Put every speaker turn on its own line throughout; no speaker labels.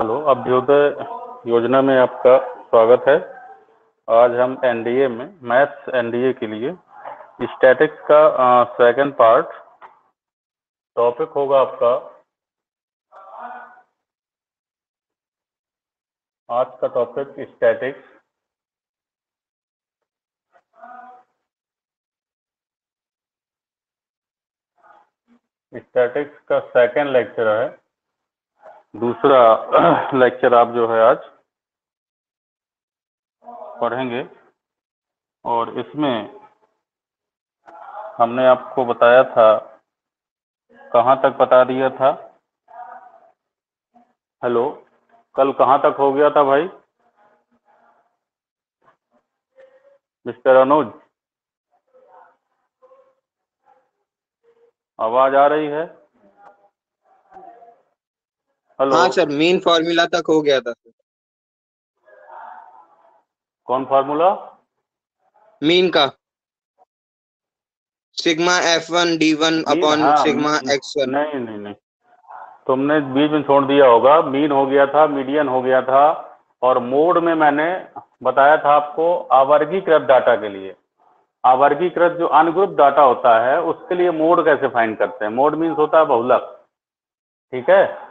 Hello, Abhyuday योजना में आपका स्वागत है। आज हम एनडीए में मैथ्स एनडीए के लिए स्टैटिक्स का सेकंड पार्ट टॉपिक होगा आपका। आज का टॉपिक स्टैटिक्स। स्टैटिक्स का सेकंड लेक्चर है। दूसरा लेक्चर आप जो है आज पढ़ेंगे और इसमें हमने आपको बताया था, कहाँ तक बता दिया था। हेलो, कल कहाँ तक हो गया था भाई? मिस्टर अनुज, आवाज आ रही है? हेलो।
हाँ सर, मेन फॉर्मूला तक हो गया था सर।
कौन फार्मूला?
मीन का sigma F1 D1
mean?
Upon
हाँ,
सिग्मा X1।
नहीं नहीं नहीं, तुमने बीच में छोड़ दिया होगा। मीन हो गया था, मीडियन हो गया था, और मोड में मैंने बताया था आपको आवर्गीकृत डाटा के लिए। आवर्गीकृत जो अनग्रुप डाटा होता है उसके लिए मोड कैसे फाइंड करते हैं। मोड मीन्स होता है बहुलक, ठीक है।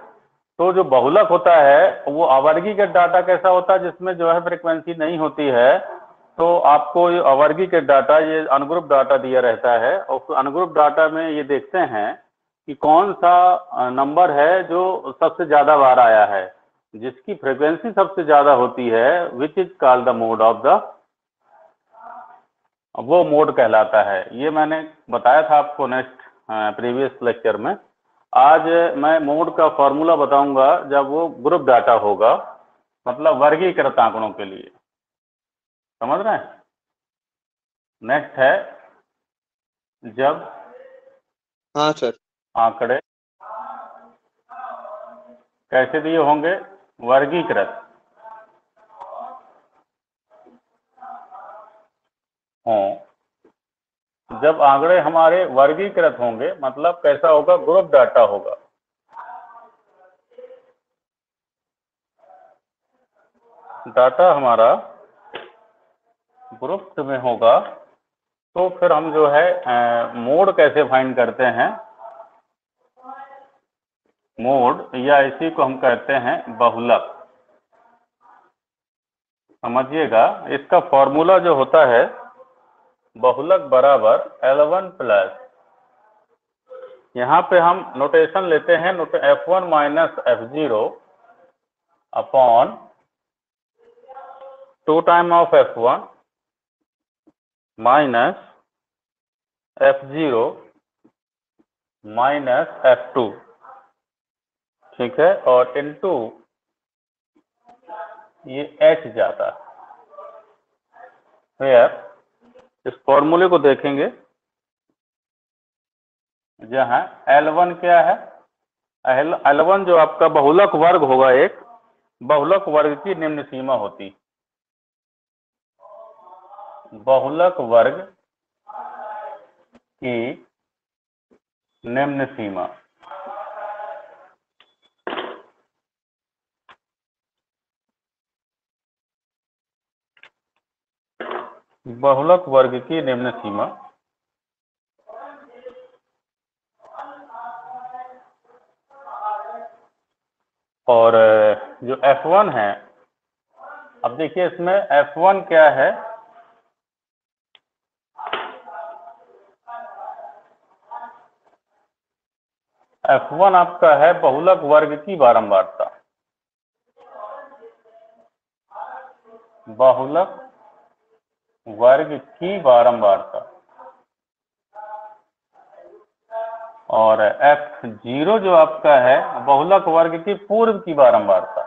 तो जो बहुलक होता है वो आवर्गीकृत डाटा कैसा होता है, जिसमें जो है फ्रीक्वेंसी नहीं होती है। तो आपको ये आवर्गीकृत डाटा, ये अनग्रुप डाटा दिया रहता है, और उस अनग्रुप डाटा में ये देखते हैं कि कौन सा नंबर है जो सबसे ज्यादा बार आया है, जिसकी फ्रीक्वेंसी सबसे ज्यादा होती है, which is called the mode of the, वो मोड कहलाता है। ये मैंने बताया था आपको नेक्स्ट प्रीवियस लेक्चर में। आज मैं मोड का फॉर्मूला बताऊंगा जब वो ग्रुप डाटा होगा, मतलब वर्गीकृत आंकड़ों के लिए। समझ रहे हैं? नेक्स्ट है जब
हाँ सर।
आंकड़े कैसे दिए होंगे, वर्गीकृत हों। जब आंकड़े हमारे वर्गीकृत होंगे मतलब कैसा होगा, ग्रुप डाटा होगा। डाटा हमारा ग्रुप में होगा, तो फिर हम जो है मोड कैसे फाइंड करते हैं। मोड, या इसी को हम कहते हैं बहुलक। समझिएगा, इसका फॉर्मूला जो होता है, बहुलक बराबर L1 प्लस, यहाँ पे हम नोटेशन लेते हैं F1 minus F0 upon 2 time of F1 minus F0 minus F2, ठीक है, और इनटू ये H जाता है। इस फॉर्मूले को देखेंगे, जहाँ L1 क्या है, L1 जो आपका बहुलक वर्ग होगा, एक बहुलक वर्ग की निम्न सीमा होती, बहुलक वर्ग की निम्न सीमा। बहुलक वर्ग की निम्न सीमा। और जो F1 है, अब देखिए इसमें F1 क्या है, F1 आपका है बहुलक वर्ग की बारंबारता। बहुलक वर्ग की बारंबारता। और F0 जो आपका है बहुलक वर्ग की पूर्व की बारंबारता।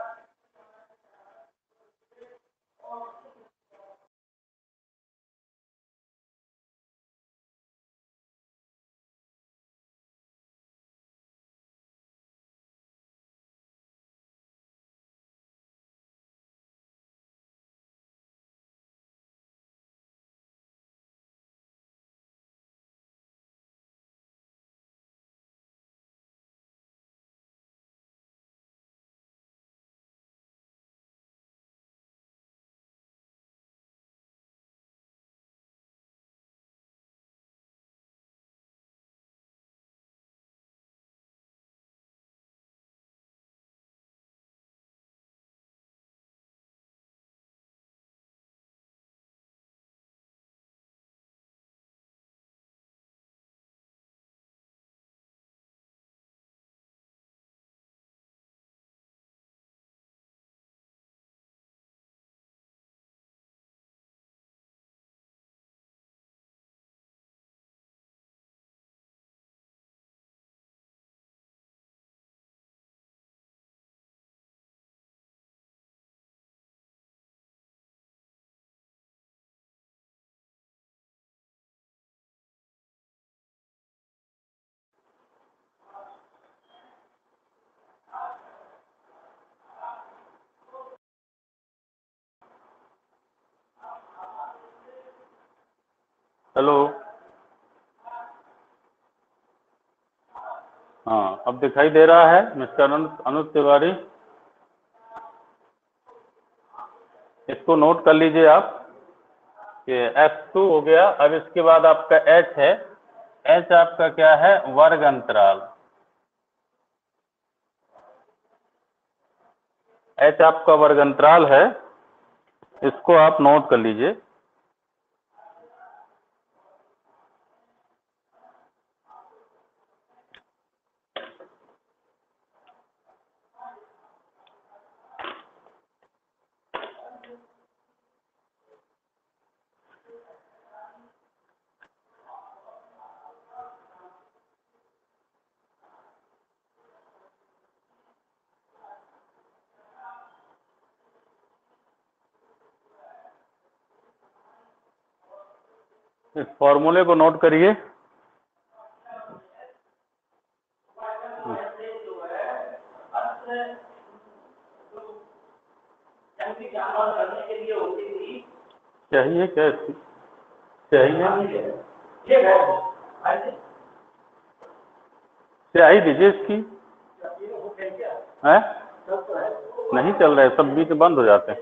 हेलो, हाँ अब दिखाई दे रहा है मिस्टर अनुज तिवारी? इसको नोट कर लीजिए आप कि F2 हो गया। अब इसके बाद आपका H है। H आपका क्या है? वर्ग अंतराल। H आपका वर्ग अंतराल है, इसको आप नोट कर लीजिए। इस फॉर्मूले को नोट करिए। चाहिए क्या? चाहिए, स्याही दीजिए इसकी। है नहीं चल रहा है, सब बीच में बंद हो जाते हैं।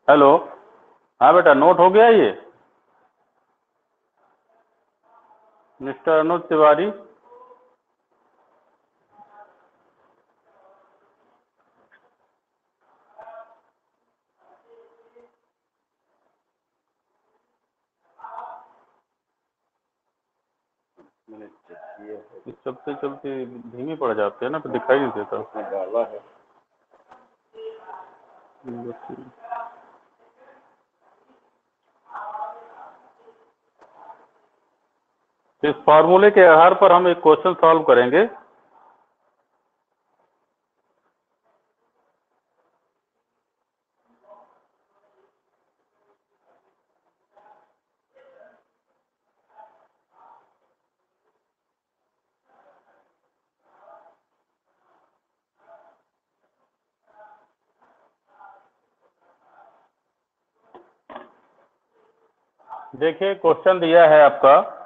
हेलो, हाँ बेटा, नोट हो गया ये मिस्टर अनुज तिवारी? चलते चलते धीमे पड़ जाते हैं ना, तो दिखाई नहीं देता। डाला है इस फॉर्मूले के आधार पर हम एक क्वेश्चन सॉल्व करेंगे। देखिए, क्वेश्चन दिया है आपका,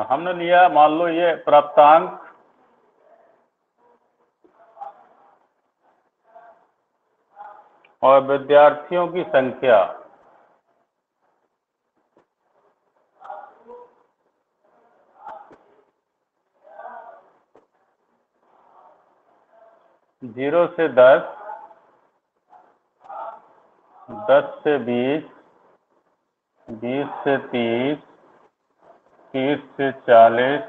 हमने लिया, मान लो ये प्राप्तांक और विद्यार्थियों की संख्या। जीरो से 10, 10 से 20, 20 से 30, 30 से 40,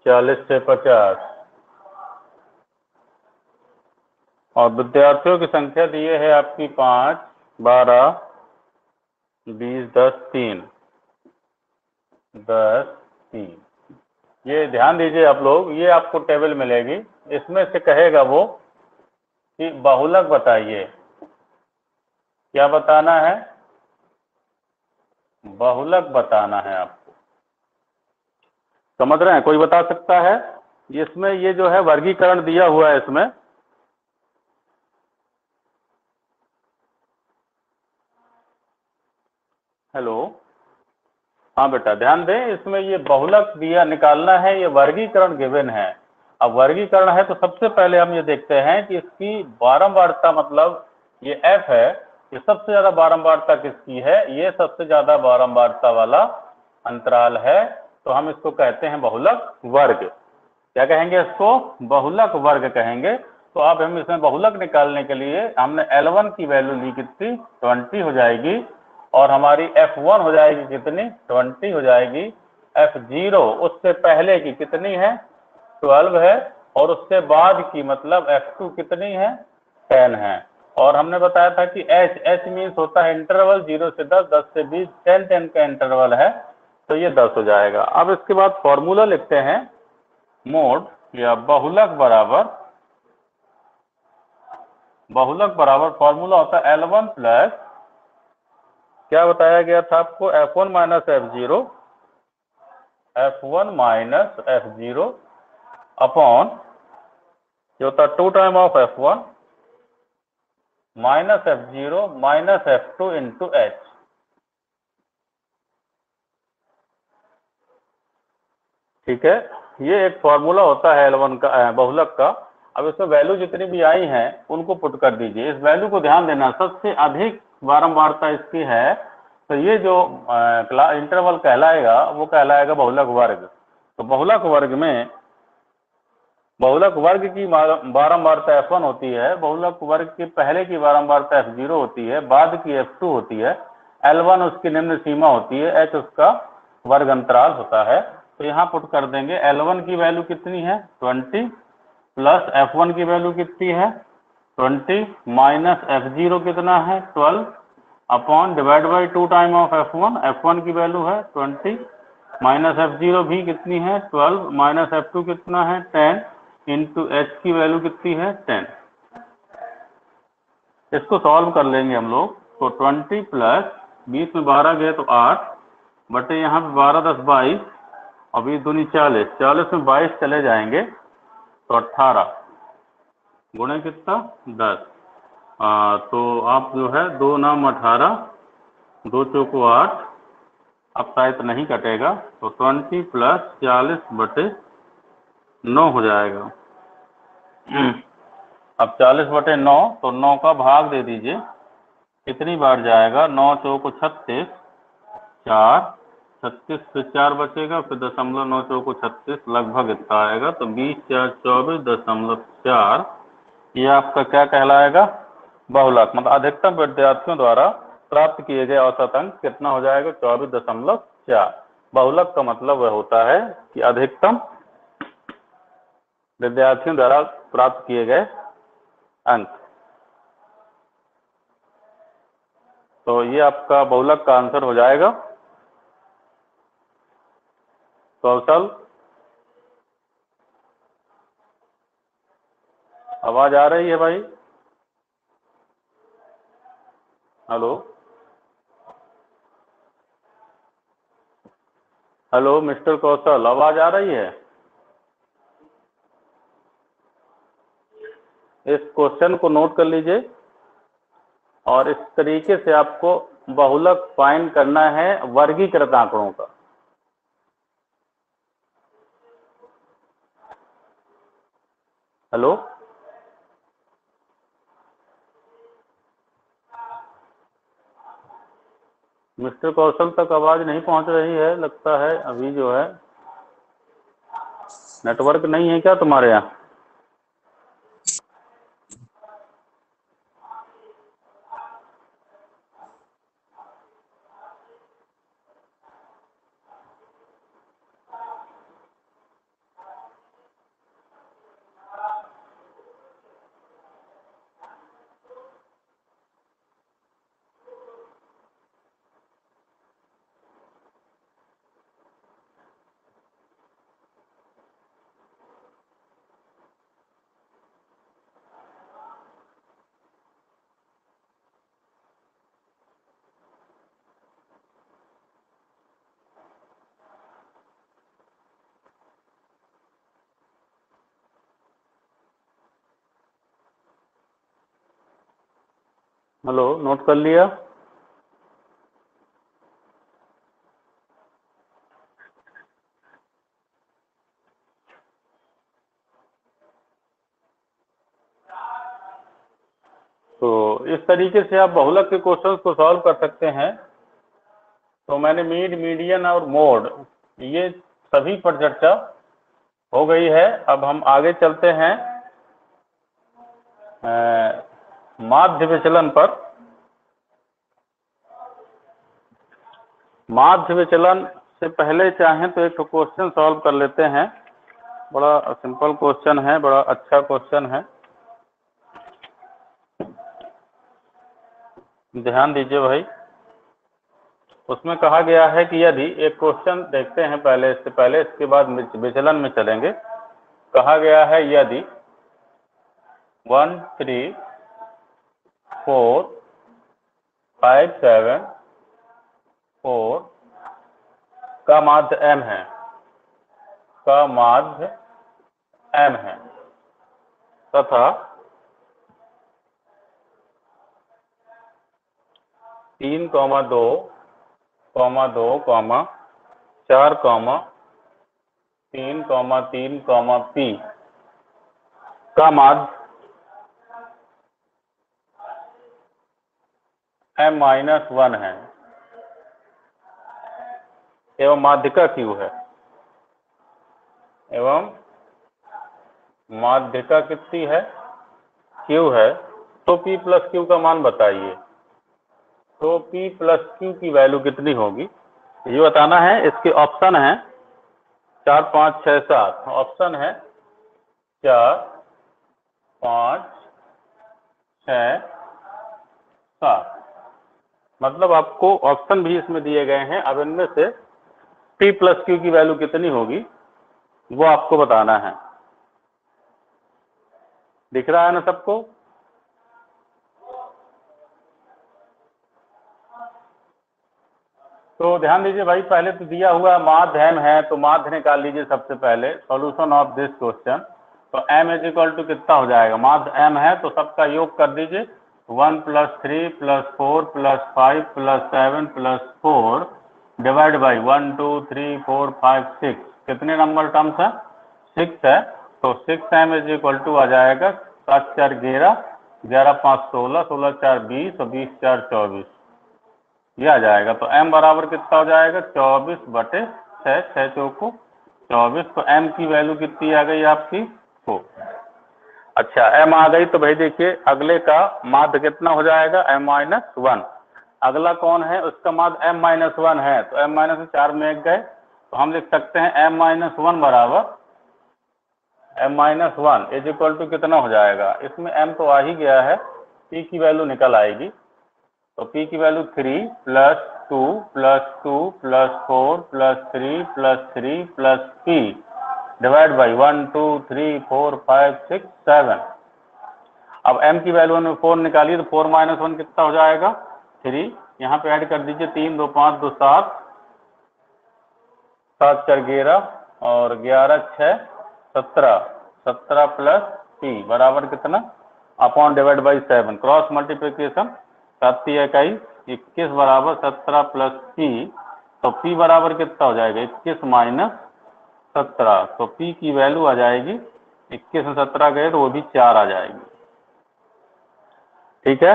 40 से 50। और विद्यार्थियों की संख्या दी है आपकी 5, 12, 20, 10, 3, 10, 3। ये ध्यान दीजिए आप लोग, ये आपको टेबल मिलेगी, इसमें से कहेगा वो कि बहुलक बताइए। क्या बताना है? बहुलक बताना है आपको। समझ रहे हैं? कोई बता सकता है? इसमें ये जो है वर्गीकरण दिया हुआ है इसमें। हेलो, हाँ बेटा ध्यान दें, इसमें ये बहुलक दिया निकालना है, ये वर्गीकरण गिवन है। अब वर्गीकरण है तो सबसे पहले हम ये देखते हैं कि इसकी बारंबारता, मतलब ये f है, ये सबसे ज्यादा बारंबारता किसकी है? ये सबसे ज्यादा बारंबारता वाला अंतराल है, तो हम इसको कहते हैं बहुलक वर्ग। क्या कहेंगे इसको? बहुलक वर्ग कहेंगे। तो अब हम इसमें बहुलक निकालने के लिए हमने L1 की वैल्यू ली, कितनी? 20 हो जाएगी। और हमारी F1 हो जाएगी कितनी? 20 हो जाएगी। F0 उससे पहले की कितनी है? 12 है। और उससे बाद की मतलब F2 कितनी है? 10 है। और हमने बताया था कि H मीन्स होता है इंटरवल 0 से 10, 10 से 20, 10 10 का इंटरवल है, तो ये 10 हो जाएगा। अब इसके बाद फॉर्मूला लिखते हैं, मोड या बहुलक बराबर फॉर्मूला होता है L1 प्लस क्या बताया गया था आपको? F1 minus F0, F1 minus F0 upon जो होता 2 time of F1 minus F0 minus F2 into H। ठीक है, ये एक फॉर्मूला होता है L1 का, बहुलक का। अब इसमें वैल्यू जितनी भी आई हैं उनको पुट कर दीजिए। इस वैल्यू को ध्यान देना, सबसे अधिक बारंबारता इसकी है, तो ये जो इंटरवल कहलाएगा वो कहलाएगा बहुलक वर्ग। तो बहुलक वर्ग में बहुलक वर्ग की बारंबारता F1 होती है, बहुलक वर्ग के पहले की बारंबारता F0 होती है, बाद की F2 होती है, L1 उसकी निम्न सीमा होती है, H उसका वर्ग अंतराल होता है। तो यहाँ पुट कर देंगे L1 की वैल्यू कितनी है 20 प्लस F1 की वैल्यू कितनी है 20 माइनस F0 कितना है 12 upon divide by 2 time of F1, F1 की वैल्यू है 20 माइनस F0 भी कितनी है 12 माइनस F2 कितना है 10 इंटू H की वैल्यू कितनी है 10। इसको सॉल्व कर लेंगे हम लोग। तो 20 प्लस 20 में 12 गए तो 8 बटे यहाँ पे 12 10 22 और 20 दूनी 40, 40 में 22 चले जाएंगे तो 18 गुणे कितना 10। तो आप जो है 2 नाम 18, 2 चौको 8, अब शायद नहीं कटेगा तो 20 प्लस 40 बटे 9 हो जाएगा। अब 40 बटे 9, तो 9 का भाग दे दीजिए, कितनी बार जाएगा 9 चौको 36, 4 36 से 4 बचेगा, फिर दशमलव 9 चौको 36 लगभग इतना आएगा। तो 20 4 24.4 ये आपका क्या कहलाएगा बहुलक, मतलब अधिकतम विद्यार्थियों द्वारा प्राप्त किए गए औसत अंक कितना हो जाएगा 24.4। बहुलक का मतलब वह होता है कि अधिकतम विद्यार्थियों द्वारा प्राप्त किए गए अंक। तो ये आपका बहुलक का आंसर हो जाएगा। कौशल, आवाज आ रही है भाई? हेलो हेलो मिस्टर कौशल, आवाज आ रही है? इस क्वेश्चन को नोट कर लीजिए और इस तरीके से आपको बहुलक फाइंड करना है वर्गीकृत आंकड़ों का। हेलो मिस्टर कौशल तक आवाज नहीं पहुंच रही है, लगता है अभी जो है नेटवर्क नहीं है क्या तुम्हारे यहाँ? हेलो, नोट कर लिया? तो इस तरीके से आप बहुलक के क्वेश्चंस को सॉल्व कर सकते हैं। तो मैंने मीन, मीडियन और मोड ये सभी पर चर्चा हो गई है। अब हम आगे चलते हैं माध्य विचलन पर। माध्य विचलन से पहले चाहें तो एक क्वेश्चन सॉल्व कर लेते हैं। बड़ा सिंपल क्वेश्चन है, बड़ा अच्छा क्वेश्चन है, ध्यान दीजिए भाई। उसमें कहा गया है कि यदि एक क्वेश्चन देखते हैं पहले, इससे पहले इसके बाद विचलन में चलेंगे। कहा गया है यदि 1 3 4 5 7 4 का माध्य m है, का माध्य m है, तथा 3, 2, 2, 4, 3, 3, p का माध्य m-1 है एवं माध्यिका q है, एवं माध्यिका कितनी है, q है। तो p प्लस q का मान बताइए। तो p प्लस q की वैल्यू कितनी होगी ये बताना है। इसके ऑप्शन है 4, 5, 6, 7। ऑप्शन है 4, 5, 6, 7। मतलब आपको ऑप्शन भी इसमें दिए गए हैं। अब इनमें से p प्लस q की वैल्यू कितनी होगी वो आपको बताना है। दिख रहा है ना सबको? तो ध्यान दीजिए भाई, पहले तो दिया हुआ माध्य m है, तो माध्य निकाल लीजिए सबसे पहले। Solution of this question. तो m इज इक्वल टू कितना हो जाएगा, माध्य m है तो सबका योग कर दीजिए। 1 + 3 + 4 + 5 + 7 + 4 डिवाइड बाई 1, 2, 3, 4, 5, 6। कितने नंबर टर्म्स है, 6 है। तो 6m इज इक्वल टू आ जाएगा 7, 4, 11, 11, 5, 16, 16, 4, 20 और 20, 4, 24 ये आ जाएगा। तो m बराबर कितना हो जाएगा, 24/6, 6 चौको 24। तो m की वैल्यू कितनी आ गई आपकी 4। अच्छा m आ गई तो भाई देखिए अगले का माध्य कितना हो जाएगा, m-1। अगला कौन है, उसका माध्य m-1 है। तो m-4 में एक गए तो हम लिख सकते हैं m-1 बराबर m-1 इज इक्वल टू कितना हो जाएगा। इसमें m तो आ ही गया है, p की वैल्यू निकल आएगी। तो p की वैल्यू 3 + 2 + 2 + 4 + 3 + 3 + p डिवाइड बाई 1, 2, 3, 4, 5, 6, 7। अब m की वैल्यू में 4 निकालिए तो 4 - 1 कितना हो जाएगा, 3। यहाँ पे ऐड कर दीजिए 3, 2, 5, 2, 7, 7, 4, 11 और 11, 6, 17। 17 + p बराबर कितना, upon divide by 7। Cross multiplication 7, 3, 21, 21 बराबर 17 + p। तो p बराबर कितना हो जाएगा, 21 - 17। तो p की वैल्यू आ जाएगी, 21 में 17 गए तो वो भी 4 आ जाएगी। ठीक है।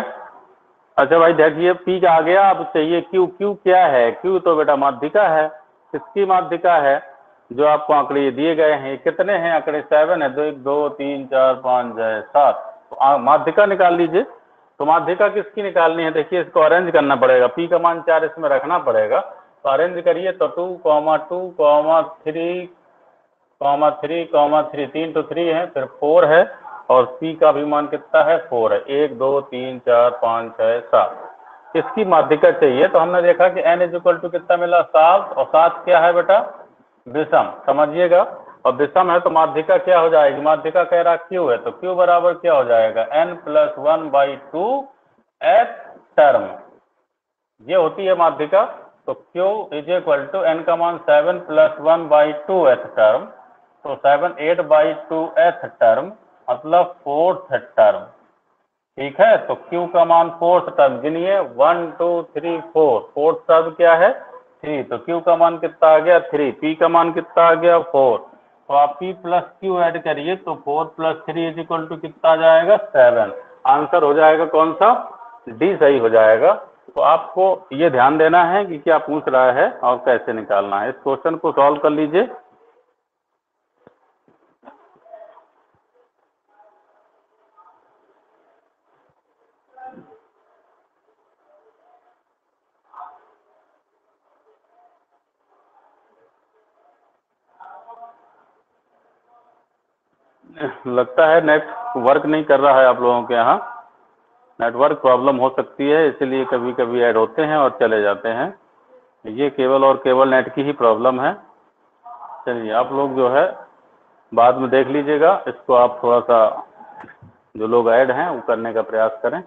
अच्छा भाई देखिए p का आ गया। अब चाहिए q। q क्या है, q तो बेटा माध्यिका है। किसकी माध्यिका है, जो आपको आंकड़े दिए गए हैं। कितने हैं आंकड़े, 7 है। 2, 2, 3, 4, 5, 6, 7। तो माध्यिका निकाल लीजिए। तो माध्यिका किसकी निकालनी है, देखिए इसको अरेंज करना पड़ेगा। p का मान 4 इसमें रखना पड़ेगा। तो अरेंज करिए। तो 2, 2, 3, 3, 3 तो 3 है, फिर 4 है और p का भी मान कितना है, 4 है। 1, 2, 3, 4, 5, 6, 7 इसकी माध्यिका चाहिए। तो हमने देखा कि n इज इक्वल टू कितना मिला, 7। और 7 क्या है बेटा, विषम, समझिएगा। और विषम है तो माध्यिका क्या हो जाएगी, माध्यिका कह रहा q है तो q बराबर क्या हो जाएगा, n + 1/2 th टर्म। ये होती है माध्यिका। तो q is equal to n का मान 7 + 1/2 th टर्म। तो 7, 8/2 th टर्म मतलब 4th टर्म। ठीक है। तो q का मान 4th टर्म गिनिए, 1, 2, 3, 4। 4th टर्म क्या है, 3। तो q का मान कितना आ गया, 3। p का मान कितना आ गया, 4। तो आप p + q ऐड करिए तो 4 + 3 इज इक्वल टू कितना आ जाएगा, 7। आंसर हो जाएगा कौन सा, डी सही हो जाएगा। तो आपको ये ध्यान देना है कि क्या पूछ रहा है और कैसे निकालना है। इस क्वेश्चन को सॉल्व कर लीजिए। लगता है नेट वर्क नहीं कर रहा है आप लोगों के यहाँ। नेटवर्क प्रॉब्लम हो सकती है, इसीलिए कभी कभी ऐड होते हैं और चले जाते हैं। ये केवल और केवल नेट की ही प्रॉब्लम है। चलिए आप लोग जो है बाद में देख लीजिएगा। इसको आप थोड़ा सा जो लोग ऐड हैं वो करने का प्रयास करें।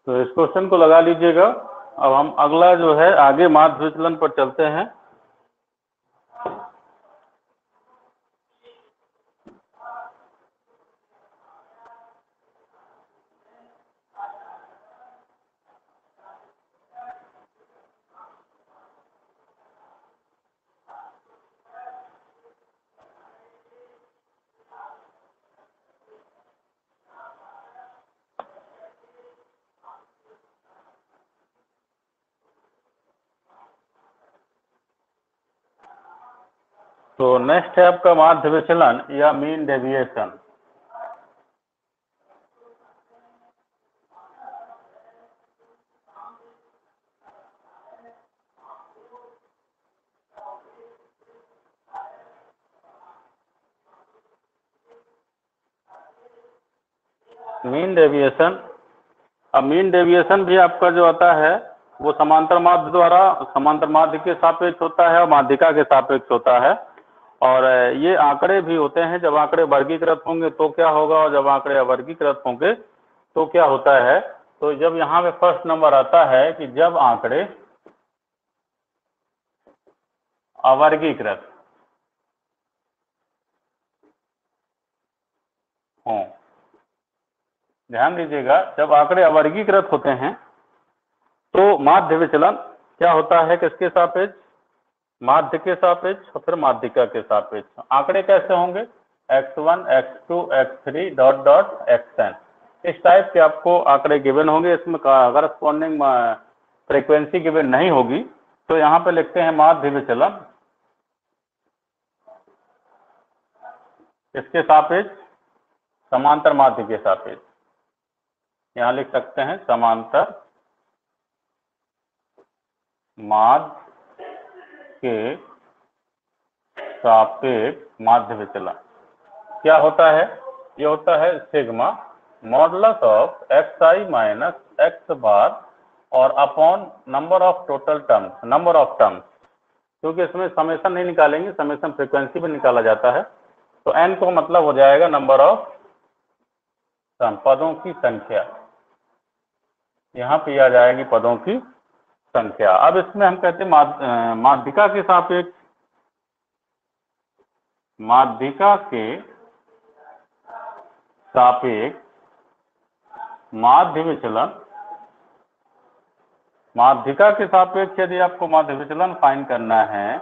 तो इस क्वेश्चन को लगा लीजिएगा। अब हम अगला जो है आगे माध्य विचलन पर चलते हैं। तो नेक्स्ट है आपका माध्य विचलन या मीन डेविएशन। मीन डेविएशन, अब मीन डेविएशन भी आपका जो आता है वो समांतर माध्य द्वारा समांतर माध्य के सापेक्ष होता है और माध्यिका के सापेक्ष होता है। और ये आंकड़े भी होते हैं, जब आंकड़े वर्गीकृत होंगे तो क्या होगा और जब आंकड़े अवर्गीकृत होंगे तो क्या होता है। तो जब यहाँ पे फर्स्ट नंबर आता है कि जब आंकड़े अवर्गीकृत हों, ध्यान दीजिएगा, जब आंकड़े अवर्गीकृत होते हैं तो माध्य विचलन क्या होता है, किसके सापेक्ष, माध्य के सापेक्ष और फिर माध्यिका के सापेक्ष। आंकड़े कैसे होंगे, x1 x2 x3 dot dot xn, इस टाइप के आपको आंकड़े गिवन होंगे। इसमें करस्पॉन्डिंग फ्रीक्वेंसी गिवन नहीं होगी। तो यहाँ पे लिखते हैं माध्य विचलन इसके सापेक्ष, समांतर माध्य के सापेक्ष। यहाँ लिख सकते हैं समांतर माध्य के सापेक्ष माध्य विचलन क्या होता है, ये होता है sigma modulus of xi minus x बार और upon number of total terms, number of terms, क्योंकि इसमें समेशन नहीं निकालेंगे, समेशन फ्रीक्वेंसी भी निकाला जाता है। तो n को मतलब हो जाएगा नंबर ऑफ टर्म, पदों की संख्या, यहाँ पे आ जाएगी पदों की संख्या। अब इसमें हम कहते हैं माध्यिका के सापेक्ष, माध्यिका के सापेक्ष माध्य विचलन, माध्यिका के सापेक्ष यदि आपको माध्य विचलन फाइंड करना है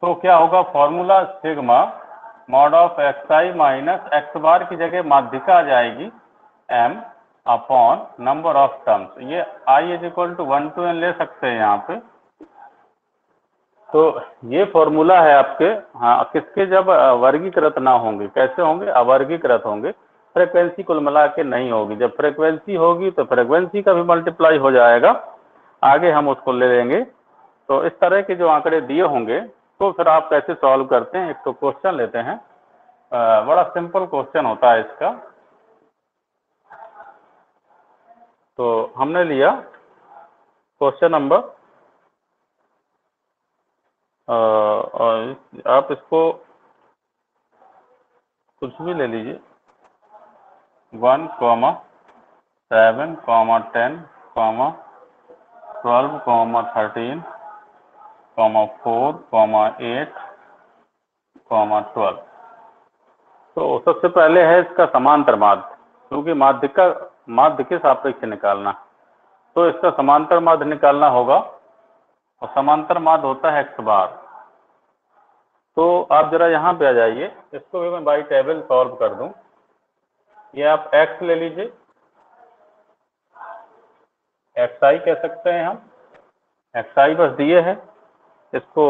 तो क्या होगा, formula sigma mod of xi minus x bar की जगह माध्यिका आ जाएगी m upon number of terms. ये i is equal to 1 to n ले सकते हैं यहाँ पे। तो ये फॉर्मूला है आपके, हाँ, किसके, जब वर्गीकृत ना होंगे, कैसे होंगे, अवर्गीकृत होंगे, फ्रीक्वेंसी कुल मिला के नहीं होगी। जब फ्रीक्वेंसी होगी तो फ्रीक्वेंसी का भी मल्टीप्लाई हो जाएगा, आगे हम उसको ले लेंगे। तो इस तरह के जो आंकड़े दिए होंगे तो फिर आप कैसे सॉल्व करते हैं। एक तो क्वेश्चन लेते हैं, बड़ा सिंपल क्वेश्चन होता है इसका। तो हमने लिया क्वेश्चन नंबर, आप इसको कुछ भी ले लीजिए, 1, 7, 10, 12, 13, 4, 8, 12। तो सबसे पहले है इसका समांतर माध्य, क्योंकि माध्य के सापेक्ष निकालना, तो इसका समांतर माध्य निकालना होगा और समांतर माध्य होता है x बार। तो आप जरा यहाँ पे आ जाइए, इसको भी मैं बाई टेबल सॉल्व कर दूं। ये आप x ले लीजिए, xi कह सकते हैं हम, xi बस दिए है, इसको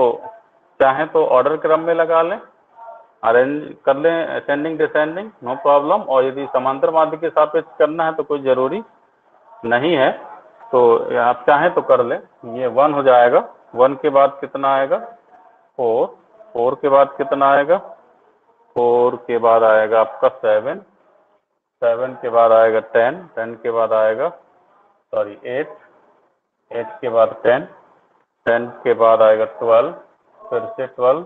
चाहें तो ऑर्डर क्रम में लगा लें, अरेंज कर लें असेंडिंग डिसेंडिंग, नो प्रॉब्लम। और यदि समांतर माध्य के सापेक्ष करना है तो कोई जरूरी नहीं है, तो आप चाहें तो कर लें। ये 1 हो जाएगा, 1 के बाद कितना आएगा, 4, 4 के बाद कितना आएगा, 4 के बाद आएगा आपका 7, 7 के बाद आएगा 10, 10 के बाद आएगा 8, 8 के बाद 10, 10 के बाद आएगा 12, फिर से 12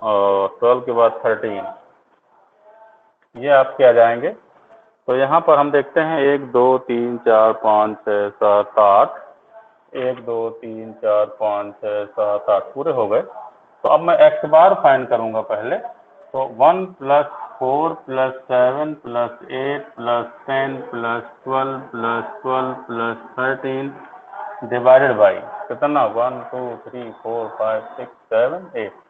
और 12 के बाद 13। ये आपके आ जाएंगे तो यहाँ पर हम देखते हैं 1 2 3 4 5 6 7 8, 1 2 3 4 5 6 7 8 पूरे हो गए। तो अब मैं x बार फाइंड करूंगा पहले। तो 1 + 4 + 7 + 8 + 10 + 12 + 12 + 13 डिवाइडेड बाई कितना 1 2 3 4 5 6 7 8।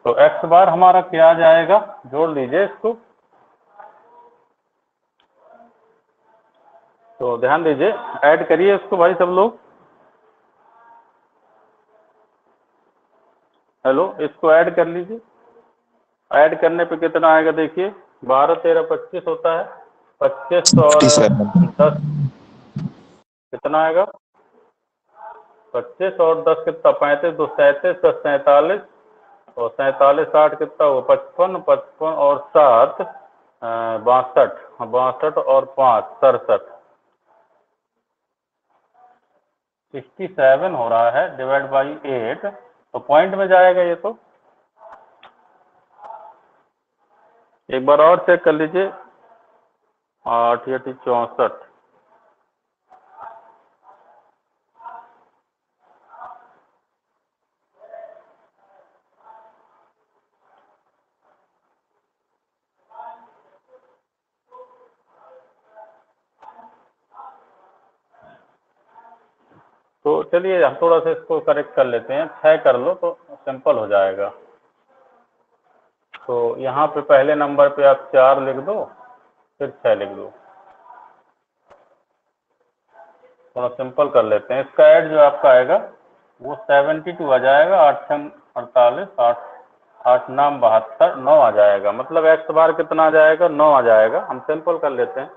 तो x बार हमारा क्या आ जाएगा, जोड़ लीजिए इसको। तो ध्यान दीजिए, ऐड करिए इसको भाई सब लोग। हेलो, इसको ऐड कर लीजिए। ऐड करने पे कितना आएगा देखिए, 12 13 25 होता है, 25 और 10 कितना आएगा, 25 और 10 कितना 35, 2 37, 10 47 और 47 60 कितना हुआ 55, 55 और 7 62, 62 और 5 67, 67 हो रहा है डिवाइड बाई 8। तो पॉइंट में जाएगा ये। तो एक बार और चेक कर लीजिए, 8 8 64। तो चलिए हम थोड़ा सा इसको करेक्ट कर लेते हैं, 6 कर लो तो सिंपल हो जाएगा। तो यहाँ पे पहले नंबर पे आप 4 लिख दो, फिर 6 लिख दो। थोड़ा सिंपल कर लेते हैं। इसका ऐड जो आपका आएगा वो 72 आ जाएगा, 8 6 48, 8 8 9 72, 9 आ जाएगा। मतलब x बार कितना आ जाएगा, 9 आ जाएगा। हम सिंपल कर लेते हैं।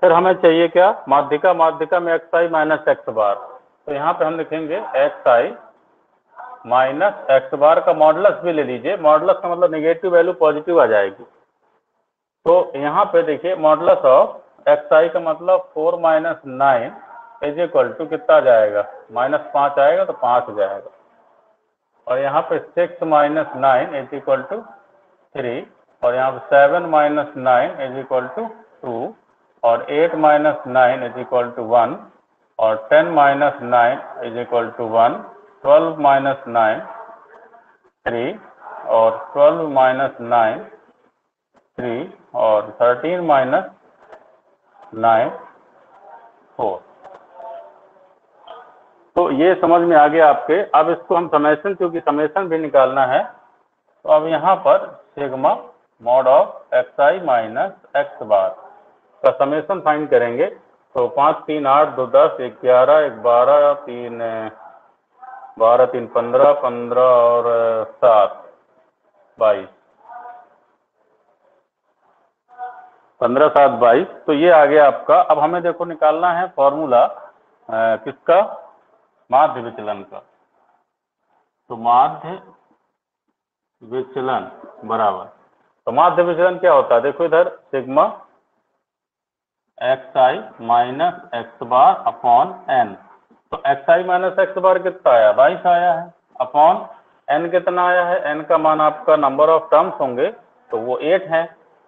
फिर हमें चाहिए क्या, माध्यिका। माध्यिका में xi माइनस x बार। तो यहाँ पे हम लिखेंगे xi माइनस x बार का मॉडुलस भी ले लीजिए। मॉडुलस का मतलब नेगेटिव वैल्यू पॉजिटिव आ जाएगी। तो यहाँ पे देखिए मॉडुलस ऑफ xi का मतलब 4 - 9 इज इक्वल टू कितना आ जाएगा, -5 आएगा तो 5 जाएगा। और यहाँ पे 6 - 9 इज इक्वल टू 3 और यहाँ पे 7 - 9 इज इक्वल टू 2 और 8 - 9 इज इक्वल टू 1 और 10 - 9 इज इक्वल टू 1, 12 - 9 3 और 12 - 9 3 और 13 - 9 4। तो ये समझ में आ गया आपके। अब इसको हम समेशन, क्योंकि समेशन भी निकालना है, तो अब यहाँ पर sigma mod of xi minus x बार का समेशन फाइंड करेंगे। तो 5 3 8 2 10 1 11 1 12 3 12 3 15 15 और 7 22, 15 7 22। तो ये आ गया आपका। अब हमें देखो निकालना है फॉर्मूला किसका, माध्य विचलन का। तो माध्य विचलन बराबर, तो माध्य विचलन क्या होता है, देखो इधर sigma xi minus x bar upon n। तो xi माइनस x बार कितना आया, 22 आया है, अपॉन n कितना आया है, n का मान आपका नंबर ऑफ टर्म्स होंगे तो वो 8 है।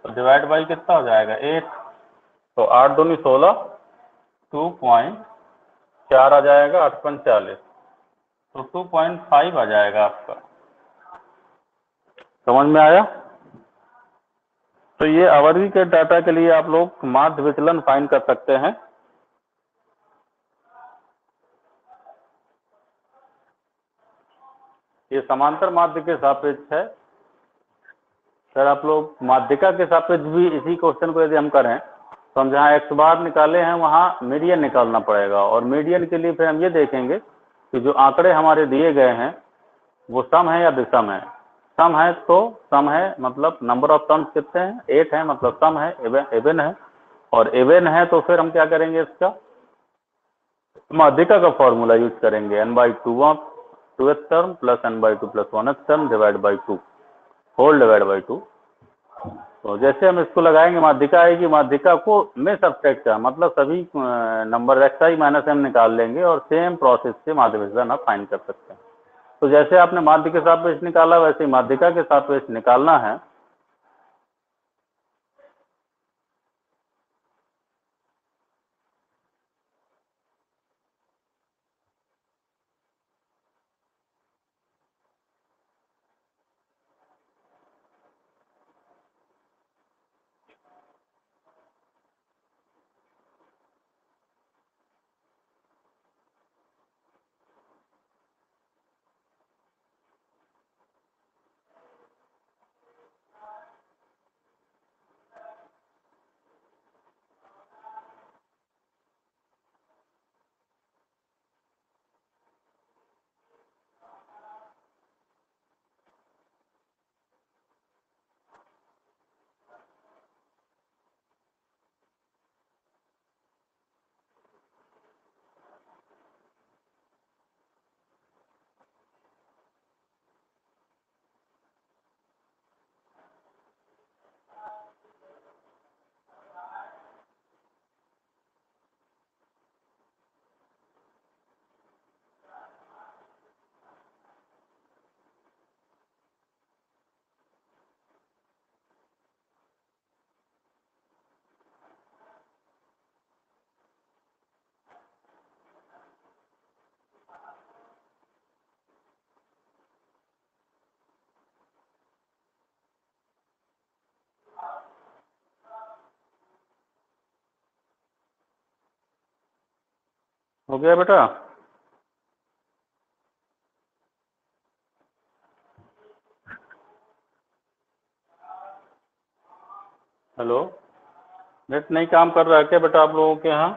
तो डिवाइड बाई कितना हो जाएगा 8। तो 8 दूनी 16, 2.4 आ जाएगा, 8 5 40। तो 2.5 आ जाएगा आपका। समझ में आया। तो ये आवर्ती के डाटा के लिए आप लोग माध्य विचलन फाइंड कर सकते हैं। ये समांतर माध्य के सापेक्ष है। सर आप लोग माध्यिका के सापेक्ष भी इसी क्वेश्चन को यदि हम करें तो हम जहाँ x बार निकाले हैं वहाँ मीडियन निकालना पड़ेगा। और मीडियन के लिए फिर हम ये देखेंगे कि जो आंकड़े हमारे दिए गए हैं वो सम है या विषम है। सम है तो सम है, मतलब नंबर ऑफ टर्म्स कितने हैं, 8 है, मतलब सम है, इवन है। और इवन है तो फिर हम क्या करेंगे, इसका माध्यिका का फॉर्मूला यूज करेंगे, n/2 of 2th term plus n/2 plus 1th term divide by 2 whole divide by 2। तो जैसे हम इसको लगाएंगे माध्यिका आएगी, माध्यिका को में सब्ट्रैक्ट का मतलब सभी नंबर xi माइनस m निकाल लेंगे और सेम प्रोसेस से माध्य विचलन आप फाइंड कर सकते हैं। तो जैसे आपने माध्य के सापेक्ष निकाला वैसे ही माध्यिका के सापेक्ष निकालना है। हो गया बेटा? हेलो, नेट नहीं काम कर रहा है क्या बेटा आप लोगों के यहाँ?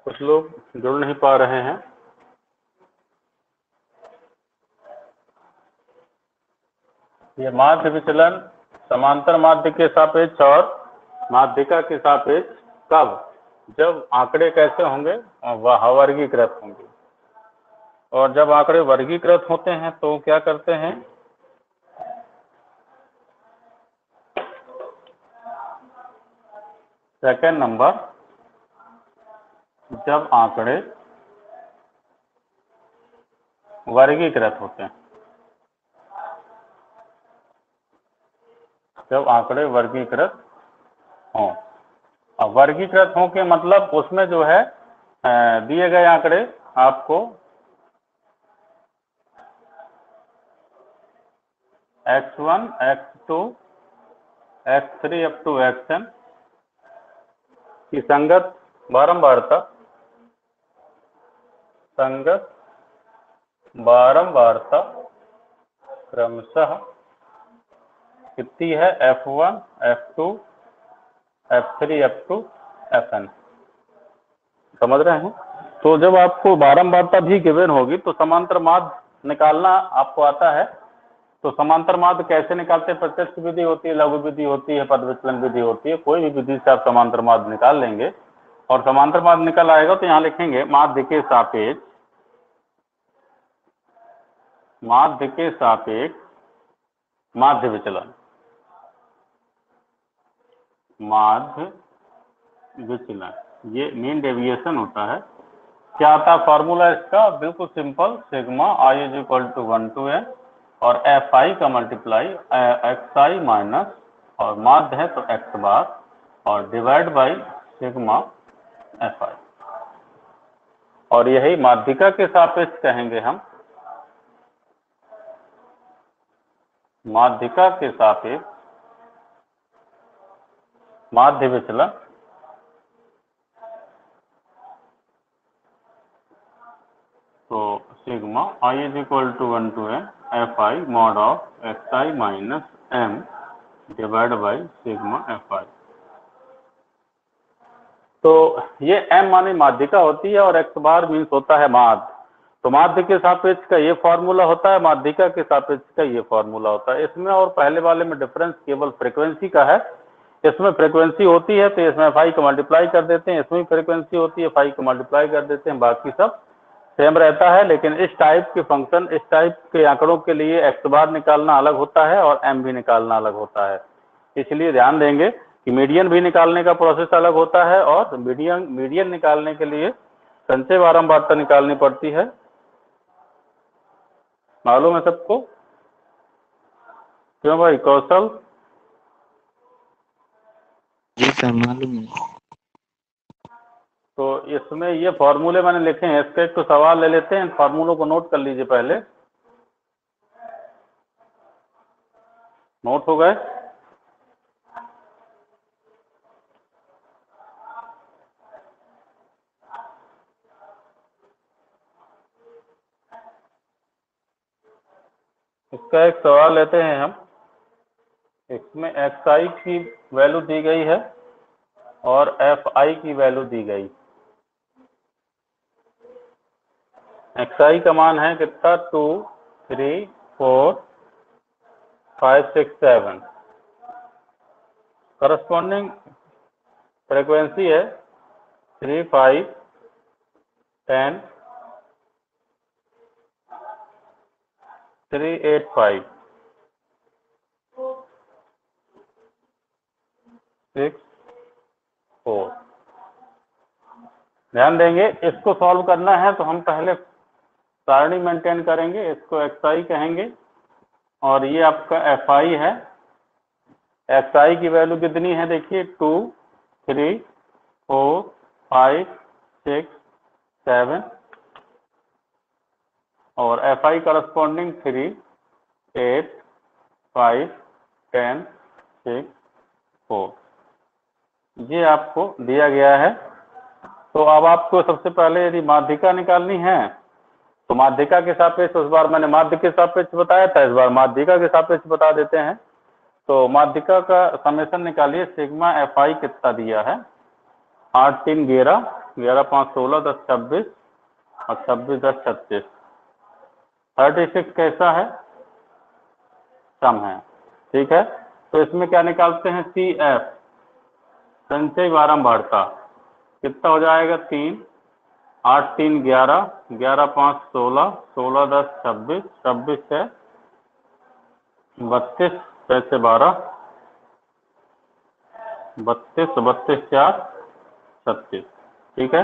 कुछ लोग जुड़ नहीं पा रहे हैं। ये माध्य विचलन समांतर माध्य के सापेक्ष और माध्यिका के सापेक्ष कब? जब आंकड़े कैसे होंगे? वह वर्गीकृत होंगे। और जब आंकड़े वर्गीकृत होते हैं तो क्या करते हैं? सेकंड नंबर, जब आंकड़े वर्गीकृत होते हैं, जब आंकड़े वर्गीकृत हों। अब वर्गीकृत हों के मतलब उसमें जो है दिए गए आंकड़े आपको x1, x2, x3 up to xn की संगत बारंबारता क्रमशः कितनी है? f1, f2, f3 up to fn। समझ रहे हैं? तो जब आपको बारंबारता भी गिवन होगी तो समांतर माध्य निकालना आपको आता है। तो समांतर माध्य कैसे निकालते हैं? प्रत्यक्ष विधि होती है, लघु विधि होती है, पद विचलन विधि होती है। कोई भी विधि से आप समांतर माध्य निकाल लेंगे और समांतर माध्य निकल आएगा तो यहाँ लिखेंगे माध्य के सापेक्ष माध्य विचलन। माध्य विचलन ये मीन डेविएशन होता है। क्या आता है फॉर्मूला इसका? बिल्कुल simple, sigma i is equal to 1 to n और एफ आई का मल्टीप्लाई एक्स आई माइनस, और माध्य है तो एक्स बार, और divide by sigma F I. और यही माध्यिका के सापेक्ष कहेंगे हम। माध्यिका के सापेक्ष माध्य विचलन तो sigma i is equal to 1 to n F I mod of X I minus M divide by sigma F I. तो ये m माने माध्यिका होती है और एक्स बार मीन्स होता है माध्य। तो माध्य के सापेक्ष का ये फॉर्मूला होता है, माध्यिका के सापेक्ष का ये फॉर्मूला होता है। इसमें और पहले वाले में डिफरेंस केवल फ्रीक्वेंसी का है। इसमें फ्रीक्वेंसी होती है तो इसमें फाई को मल्टीप्लाई कर देते हैं, इसमें फ्रीक्वेंसी होती है फाई को मल्टीप्लाई कर देते हैं, बाकी सब सेम रहता है। लेकिन इस टाइप के फंक्शन, इस टाइप के आंकड़ों के लिए एक्स बार निकालना अलग होता है और एम भी निकालना अलग होता है। इसलिए ध्यान देंगे कि मीडियन भी निकालने का प्रोसेस अलग होता है और मीडियन निकालने के लिए संचय बारंबारता निकालनी पड़ती है। मालूम है सबको? क्यों भाई कौशल?
जी सर मालूम है।
तो इसमें ये फॉर्मूले मैंने लिखे हैं, इसका एक तो सवाल ले लेते हैं, फॉर्मूलों को नोट कर लीजिए पहले। नोट हो गए? इसका एक सवाल लेते हैं हम। इसमें एक्स आई की वैल्यू दी गई है और एफ आई की वैल्यू दी गई। एक्स आई का मान है कितना? 2, 3, 4, 5, 6, 7। करस्पॉन्डिंग फ्रीक्वेंसी है 3, 5, 10, 3, 8, 5, 6, 4। ध्यान देंगे, इसको सॉल्व करना है तो हम पहले सारणी मेंटेन करेंगे। इसको एक्स आई कहेंगे और ये आपका एफ आई है। एक्स आई की वैल्यू कितनी है? देखिए 2, 3, 4, 5, 6, 7 और एफ आई करस्पॉन्डिंग 3, 8, 5, 10, 6, 4। ये आपको दिया गया है। तो अब आपको सबसे पहले यदि माध्यिका निकालनी है तो माध्यिका के सापेक्ष, उस बार मैंने माध्य के सापेक्ष बताया था, इस बार माध्यिका के सापेक्ष बता देते हैं। तो माध्यिका का समेशन निकालिए, सिग्मा एफ आई कितना दिया है, 8 3 11, 11 5 16, 10 26 और 26 10 36, 36 कैसा है, सम है। ठीक है, तो इसमें क्या निकालते हैं, सी एफ संचय बारंबारता कितना हो जाएगा, 3, 8 3 11, 11 5 16, 16 10 26, 26 है 32, पैसे 12, 32, 32 4 36। ठीक है,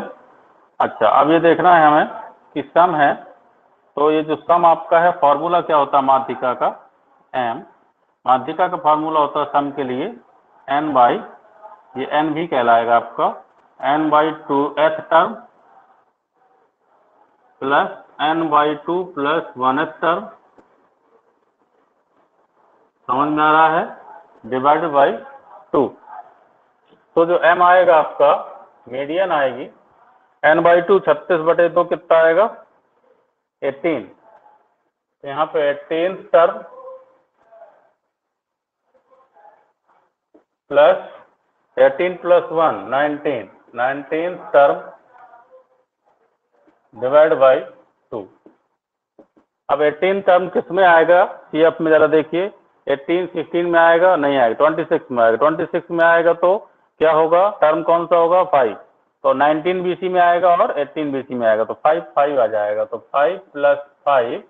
अच्छा अब ये देखना है हमें कि सम है, तो ये जो सम आपका है, फॉर्मूला क्या होता है माध्यिका का, m, माध्यिका का फॉर्मूला होता है सम के लिए n बाई, ये n भी कहलाएगा आपका, n by 2 th term plus n by 2 plus 1th term, समझ में आ रहा है, डिवाइडेड बाई 2। तो जो m आएगा आपका, मीडियन आएगी n बाई 2, 36/2 कितना आएगा, 18। तो यहाँ पे 18 term plus 18 plus 1 19, 19 term divide by 2। अब 18 टर्म किस में आएगा, सीएफ में जरा देखिए, 18 16 में आएगा, नहीं आएगा, 26 में आएगा, 26 में आएगा तो क्या होगा, टर्म कौन सा होगा, 5, तो 19 बीसी में आएगा और 18 बीसी में आएगा, तो 5 5 आ जाएगा, तो 5 plus 5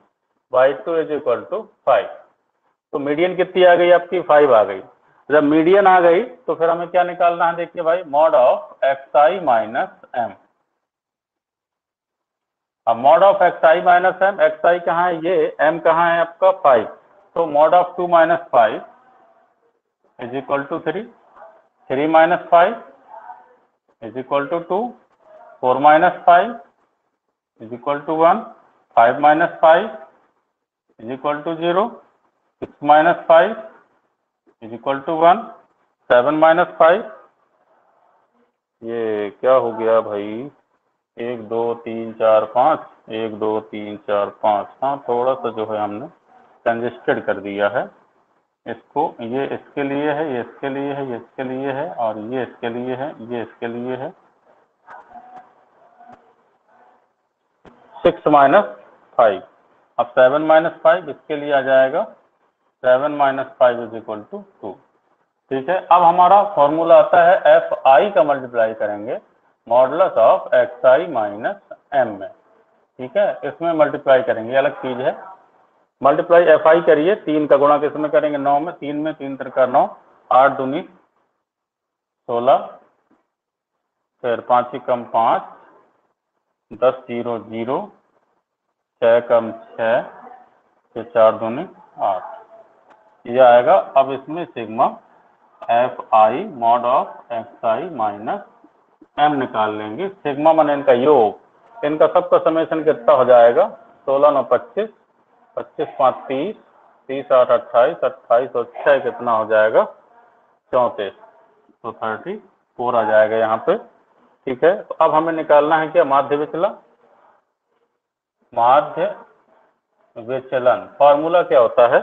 by 2 is equal to 5। तो मीडियन कितनी आ गई आपकी, 5 आ गई। जब मीडियन आ गई तो फिर हमें क्या निकालना है, देखिए भाई, mod of X I minus M. अब mod of X I minus M, X I कहाँ है, ये एम कहाँ है आपका, 5, तो mod of 2 minus 5 is equal to 3, 3 minus 5 is equal to 2, 4 minus 5 is equal to 1, 5 minus 5 is equal to 0, 6 minus 5 is equal to 1, 7 minus 5, ये क्या हो गया भाई, 1 2 3 4 5, 1 2 3 4 5, हाँ थोड़ा सा जो है हमने कंजेस्टेड कर दिया है इसको, ये इसके लिए है, ये इसके लिए है, ये इसके लिए है, और ये इसके लिए है, ये इसके लिए है। 6 माइनस 5, अब 7 माइनस 5 इसके लिए आ जाएगा, 7 माइनस 5 इज इक्वल टू 2। ठीक है, अब हमारा फॉर्मूला आता है एफ आई का मल्टीप्लाई करेंगे modulus of X I minus M में। ठीक है, इसमें मल्टीप्लाई करेंगे, अलग चीज है। मल्टीप्लाई एफ आई करिए, 3 का गुणा किसमें करेंगे, 9 में, 3 में, 3 3 का 9, 8 दूनी 16, फिर 5 कम 5, 10 0 0, 6 कम 6, फिर 4 दूनी 8, ये आएगा। अब इसमें sigma F I mod of X I minus M निकाल लेंगे। सिग्मा माने इनका योग, इनका सबका समेशन कितना हो जाएगा, 16 9 25, 25 5 30, 30 8 28, 28 और 6 कितना हो जाएगा, 34, तो 34 आ जाएगा यहाँ पे। ठीक है, तो अब हमें निकालना है क्या, माध्य विचलन। माध्य विचलन फॉर्मूला क्या होता है,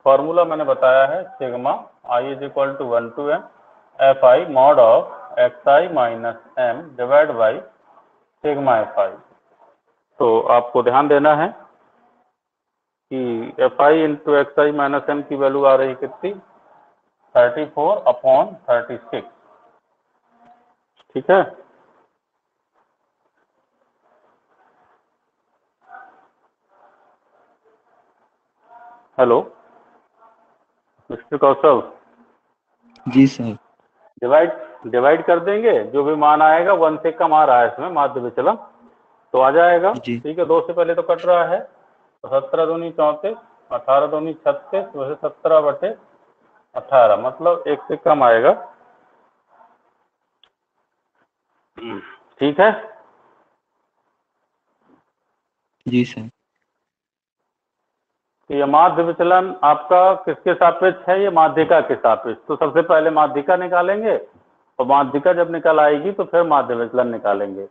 फॉर्मूला मैंने बताया है, sigma I is equal to 1 to m F I mod of X I minus M divide by sigma F I. तो आपको ध्यान देना है कि F I into X I minus M की वैल्यू आ रही कितनी, 34/36। ठीक है, hello mister Kaushal
ji sir.
Divide कर देंगे, जो भी मान आएगा 1 से कम आ रहा है इसमें माध्य विचलन तो आ जाएगा।
जी।
ठीक है, 2 से पहले तो कट रहा है, तो 17 दूनी 34, 18 दूनी 36, वैसे 17/18, मतलब 1 से कम आएगा। ठीक है,
जी सर।
तो ये माध्य विचलन आपका किसके सापेक्ष है, ये माध्यिका के सापेक्ष। तो सबसे पहले माध्यिका निकालेंगे और माध्यिका जब निकल आएगी तो फिर माध्य विचलन निकालेंगे।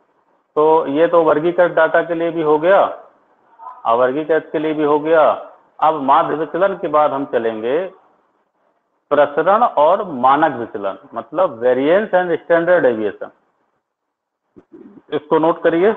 तो ये तो वर्गीकृत डाटा के लिए भी हो गया, अवर्गीकृत के लिए भी हो गया। अब माध्य विचलन के बाद हम चलेंगे प्रसरण और मानक विचलन, मतलब वेरिएंस एंड स्टैंडर्ड डेविएशन। इसको नोट करिए।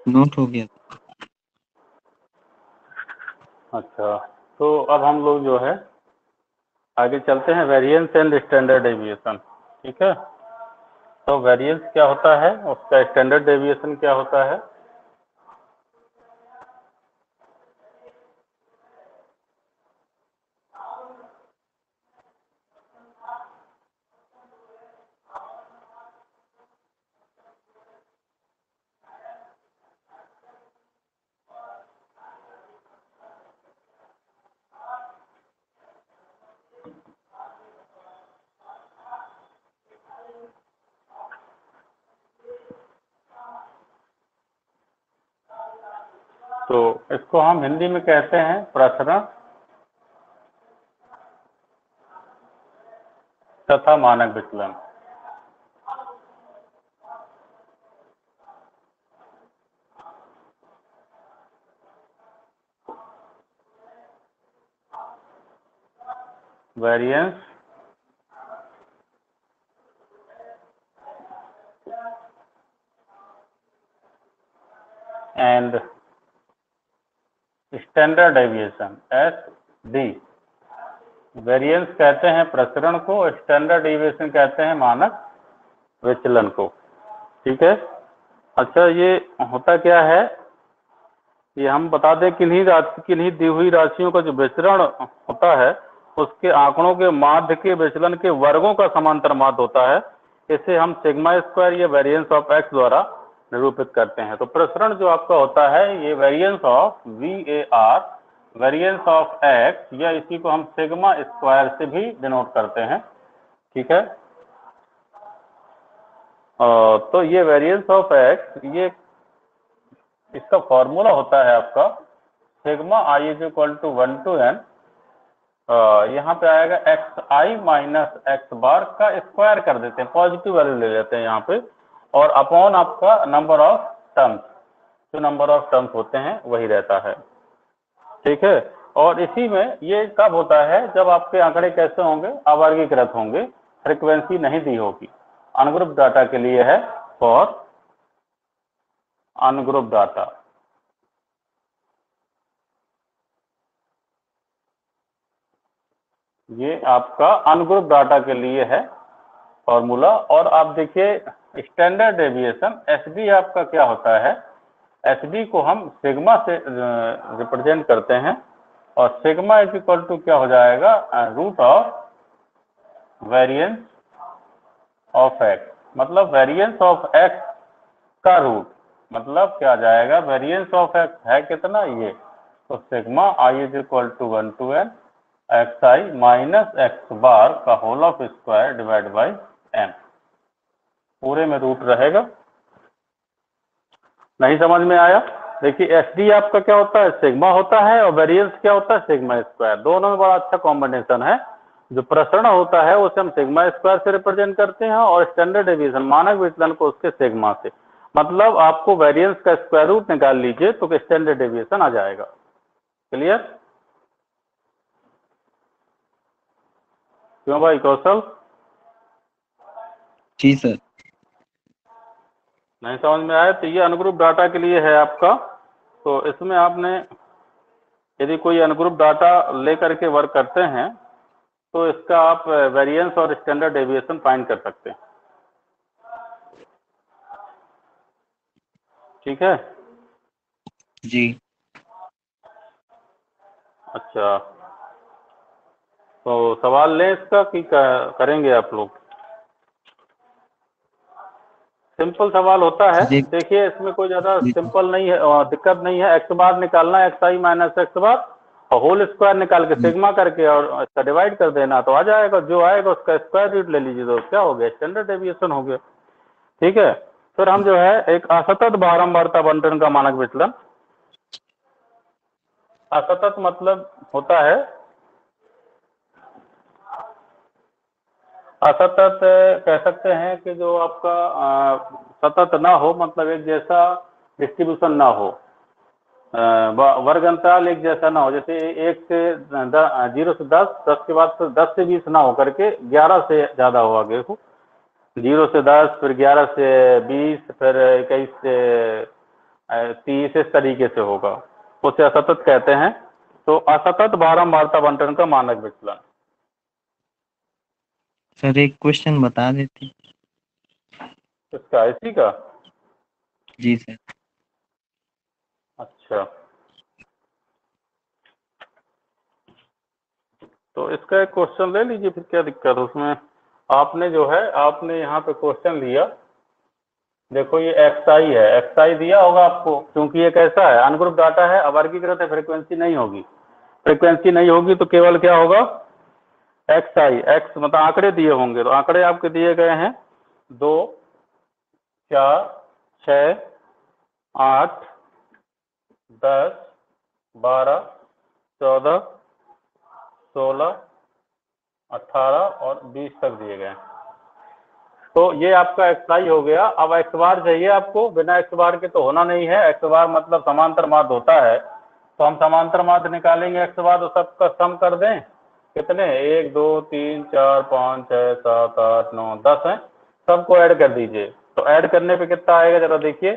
नोट हो गया।
अच्छा, तो अब हम लोग जो है आगे चलते हैं वेरिएंस एंड स्टैंडर्ड डेविएशन। ठीक है, तो वेरिएंस क्या होता है, उसका स्टैंडर्ड डेविएशन क्या होता है। तो इसको हम हिंदी में कहते हैं प्रसरण तथा मानक विचलन। Variance and standard deviation, SD। Variance कहते हैं प्रसरण को, स्टैंडर्ड डेविएशन कहते हैं मानक विचलन को। ठीक है। अच्छा, ये होता क्या है, ये हम बता दें किन्हीं दी हुई राशियों का जो विचरण होता है उसके आंकड़ों के माध्य के विचलन के वर्गों का समांतर माध्य होता है। इसे हम सिग्मा स्क्वायर या वेरिएंस ऑफ एक्स द्वारा निरूपित करते हैं। तो प्रसरण जो आपका होता है ये variance of VAR, variance of x, या इसी को हम सिग्मा स्क्वायर से भी डिनोट करते हैं। ठीक है। तो ये वेरिएंस ऑफ एक्स, ये इसका फॉर्मूला होता है आपका sigma i is equal to 1 to n, यहाँ पे आएगा xi माइनस एक्स बार का स्क्वायर कर देते हैं, पॉजिटिव वैल्यू ले लेते हैं यहाँ पे, और अपॉन आपका नंबर ऑफ टर्म्स, जो नंबर ऑफ टर्म्स होते हैं वही रहता है। ठीक है। और इसी में ये कब होता है, जब आपके आंकड़े कैसे होंगे, अवर्गीकृत होंगे, फ्रीक्वेंसी नहीं दी होगी। अनग्रुप डाटा के लिए है, फॉर अनग्रुप डाटा। ये आपका अनग्रुप डाटा के लिए है फॉर्मूला। और आप देखिए स्टैंडर्ड डेविएशन एसडी आपका क्या होता है, एसडी को हम सिग्मा से रिप्रेजेंट करते हैं, और सिग्मा इज इक्वल टू क्या हो जाएगा, root of variance of X. मतलब वेरिएंस ऑफ एक्स का रूट, मतलब क्या आ जाएगा, वेरिएंस ऑफ एक्स है कितना ये, तो sigma I is equal to 1 to n X I minus X bar का whole of square divide by M. पूरे में रूट रहेगा। नहीं समझ में आया? देखिए एसडी आपका क्या होता है, सिग्मा होता है, और वेरिएंस क्या होता है, सिग्मा स्क्वायर। दोनों में बड़ा अच्छा कॉम्बिनेशन है। जो प्रसरण होता है उसे हम सिग्मा स्क्वायर से रिप्रेजेंट करते हैं, और स्टैंडर्ड डेविएशन मानक विचलन को उसके सिग्मा से। मतलब आपको वेरिएंस का स्क्वायर रूट निकाल लीजिए तो स्टैंडर्ड डेविएशन आ जाएगा। क्लियर? क्यों भाई कौशल?
जी सर।
नहीं समझ में आया? तो ये अनग्रुप डाटा के लिए है आपका। तो इसमें आपने यदि कोई अनग्रुप डाटा लेकर के वर्क करते हैं तो इसका आप वेरिएंस और स्टैंडर्ड डेविएशन फाइंड कर सकते हैं। ठीक है?
जी।
अच्छा, तो सवाल लें इसका कि करेंगे आप लोग? सिंपल सवाल होता है।
सर एक
देखिए इसमें कोई ज्यादा
जी
सिंपल नहीं है, दिक्कत नहीं है। एक्स बार निकालना है, एक्स आई माइनस एक्स बार, और होल स्क्वायर निकाल के सिग्मा करके और इसका डिवाइड कर देना तो आ जाएगा। जो आएगा उसका स्क्वायर रूट ले लीजिए तो क्या हो गया, स्टैंडर्ड डेविएशन हो गया। ठीक है? फिर हम जो है एक असतत बारंबारता बंटन का मानक विचलन। असतत मतलब होता है, असतत कह सकते हैं कि जो आपका सतत ना हो, मतलब एक जैसा डिस्ट्रीब्यूशन ना हो, वर्ग अंतराल एक जैसा ना हो। जैसे 1 से 0 से 10, 10 के बाद फिर 10 से 20 ना हो करके 11 से ज्यादा हो आगे को, 0 से 10 फिर 11 से 20 फिर 21 से 30, इस तरीके से होगा, उसे असतत कहते हैं। तो असतत बारंबारता बंटन का मानक विचलन।
सर एक क्वेश्चन बता देते।
इसका इसी का?
जी सर।
अच्छा, तो इसका एक क्वेश्चन ले लीजिए, फिर क्या दिक्कत है उसमें। आपने जो है, आपने यहाँ पे क्वेश्चन लिया, देखो ये एक्स आई है, एक्स आई दिया होगा आपको, क्योंकि ये कैसा है, अनग्रुप डाटा है, अवर्गीकृत है, फ्रीक्वेंसी नहीं होगी। फ्रीक्वेंसी नहीं होगी तो केवल क्या होगा, एक्स आई, एक्स मतलब आंकड़े दिए होंगे, तो आंकड़े आपके दिए गए हैं 2, 4, 6, 8, 10, 12, 14, 16, 18 और 20 तक दिए गए। तो ये आपका एक्स आई हो गया। अब एक्स बार चाहिए आपको, बिना एक्स बार के तो होना नहीं है। एक्स बार मतलब समांतर माध्य होता है, तो हम समांतर माध्य निकालेंगे एक्स बार, तो सबका सम कर दें। कितने, 1 2 3 4 5 6 7 8 9 10 हैं, सबको ऐड कर दीजिए। तो ऐड करने पे कितना आएगा जरा देखिए,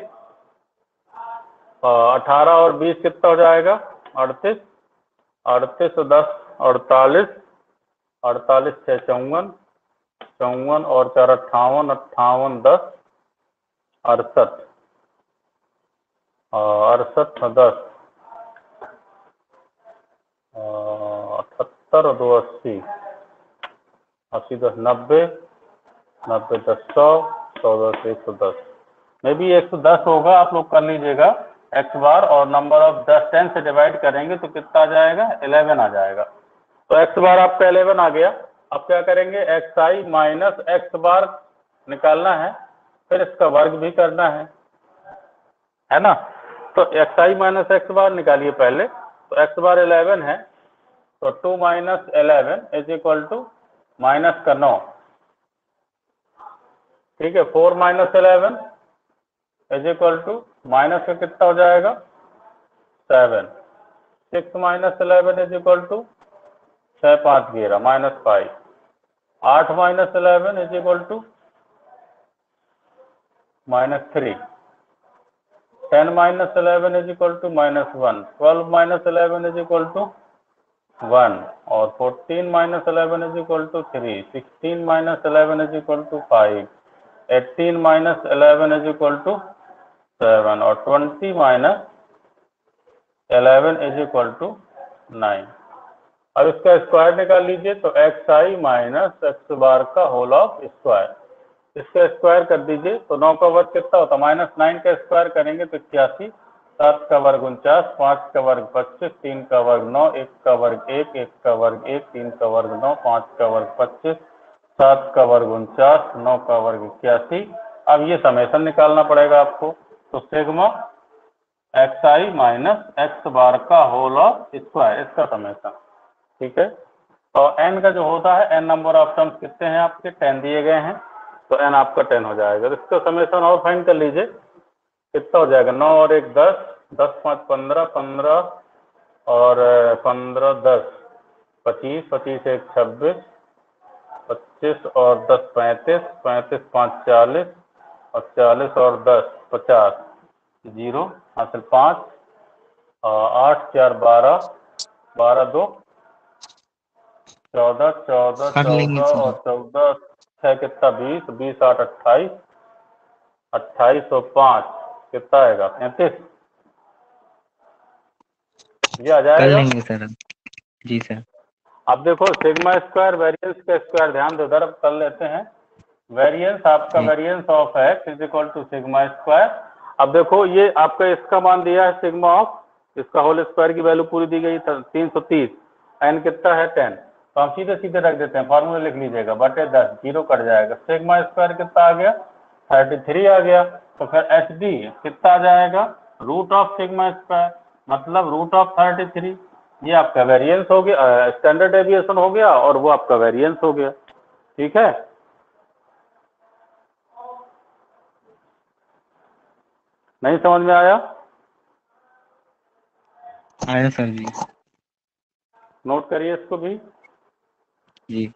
18 और 20 कितना हो जाएगा, 38, 38 और 10 48, 48 6 54, 54 और 4 58, 58 10 68, 68 10 78 और 2 80, 80 10 90, 90 10 100, 100 10 110, मे भी 110 होगा, आप लोग कर लीजिएगा। एक्स बार और नंबर ऑफ 10 से डिवाइड करेंगे तो कितना आ जाएगा, 11 आ जाएगा। तो एक्स बार आपका 11 आ गया। अब क्या करेंगे, एक्स आई माइनस एक्स बार निकालना है, फिर इसका वर्ग भी करना है ना। तो X I minus X bar निकालिए पहले। तो एक्स बार 11 है, तो 2 minus 11 is equal to minus का 9। ठीक है, 4 minus 11 is equal to minus का कितना हो जाएगा, 7। 6 minus 11 is equal to 6 5 11 -5। 8 minus 11 is equal to -3, 10 minus 11 is equal to -1, 12 minus 11 is equal to 1, और 14 minus 11 is equal to 3, 16 minus 11 is equal to 5, 18 minus 11 is equal to 7, और 20 minus 11 is equal to 9। अब इसका square निकाल लीजिए, तो xi minus X bar का whole of square, इसका square कर दीजिए, तो 9 का वर्ग कितना होता है, -9 का स्क्वायर करेंगे तो 81, 7 का वर्ग 49, 5 का वर्ग 25, 3 का वर्ग 9, 1 का वर्ग 1, 1 का वर्ग 1, 3 का वर्ग 9, 5 का वर्ग 25, 7 का वर्ग 49, 9 का वर्ग 81। अब ये समेशन निकालना पड़ेगा आपको, तो sigma xi minus X bar का होल ऑफ स्क्वायर, इसका समेशन, ठीक है। और n का जो होता है, n नंबर ऑफ टर्म्स कितने हैं आपके, 10 दिए गए हैं, तो n आपका 10 हो जाएगा। तो इसका समेशन और फाइंड कर लीजिए, कितना हो जाएगा, 9 और 1 10, 10 5 15, 15 और 15 10, 25, 25 1 26, 25 और 10 35, 35 5 40, और 40 और 10 50, 0 हासिल 5, 8 4 12, 12 2 14, 14
कर लेंगे
14
सर।
और 14 6 कितना 20, 20 8 28, 28 और 5 कितना आएगा 35, ये आ
कर
जाएगा।
लेंगे सर। जी सर।
अब देखो सिग्मा स्क्वायर वेरिएंस का स्क्वायर, ध्यान दो इधर कर लेते हैं। वेरिएंस आपका
जी।
Variance of X is equal to sigma square. अब देखो ये आपका इसका मान दिया है सिग्मा ऑफ, इसका होल स्क्वायर की वैल्यू पूरी दी गई 330, एन कितना है 10, तो हम सीधे सीधे रख देते हैं, फॉर्मूला लिख लीजिएगा, बटे 10, 0 कट जाएगा, सिग्मा स्क्वायर कितना आ गया 33 आ गया। तो फिर एच डी कितना आ जाएगा, रूट ऑफ सिग्मा स्क्वायर, मतलब रूट ऑफ 33। ये आपका वेरिएंस हो गया, स्टैंडर्ड डेविएशन हो गया, और वो आपका वेरिएंस हो गया, ठीक है। नहीं समझ में आया?
आया सर जी।
नोट करिए इसको भी।
जी।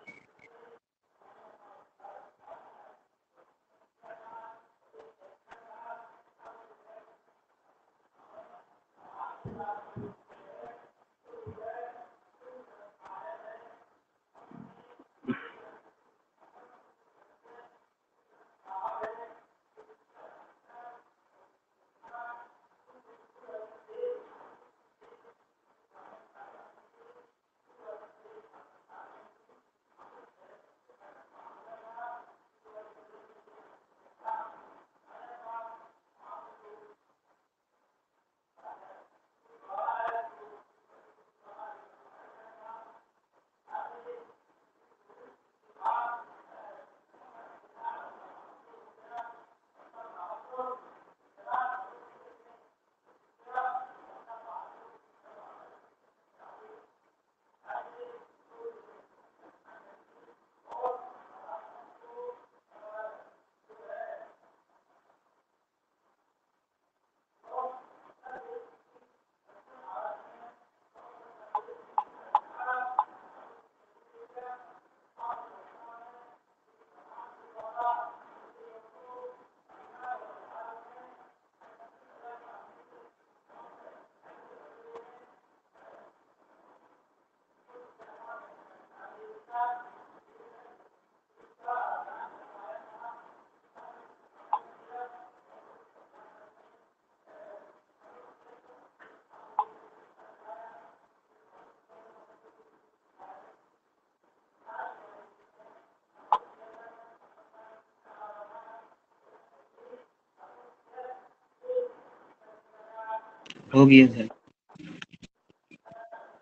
हो गया सर।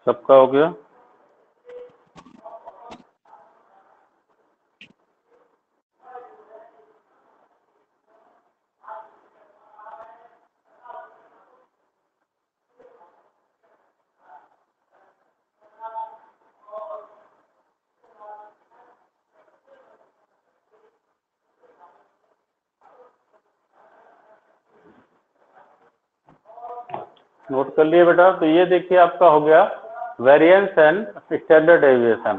सबका हो गया। नोट कर लिए बेटा। तो ये देखिए आपका हो गया वेरिएंस एंड स्टैंडर्ड डेविएशन।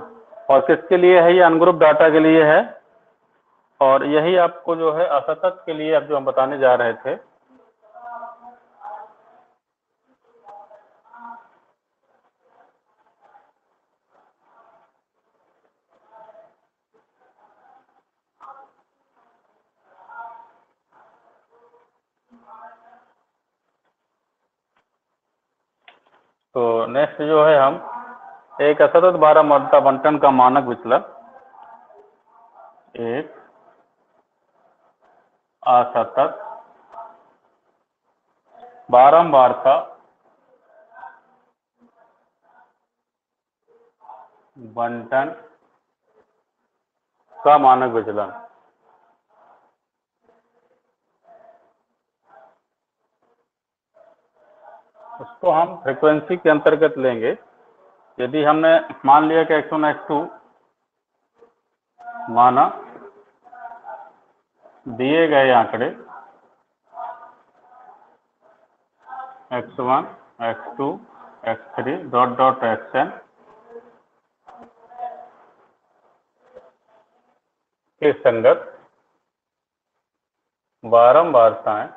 और किसके लिए है ये? अनग्रुप डाटा के लिए है। और यही आपको जो है असतत के लिए अब जो हम बताने जा रहे थे, तो नेक्स्ट जो है हम एक असतत 12 मर्दा बंटन का मानक विचलन, एक असतत बारंबारता बंटन का मानक विचलन। उसको हम फ्रीक्वेंसी के अंतर्गत लेंगे। यदि हमने मान लिया कि x1 x2 माना दिए गए आंकड़े x1 x2 x3 dot dot xn के संगत बारंबारताएं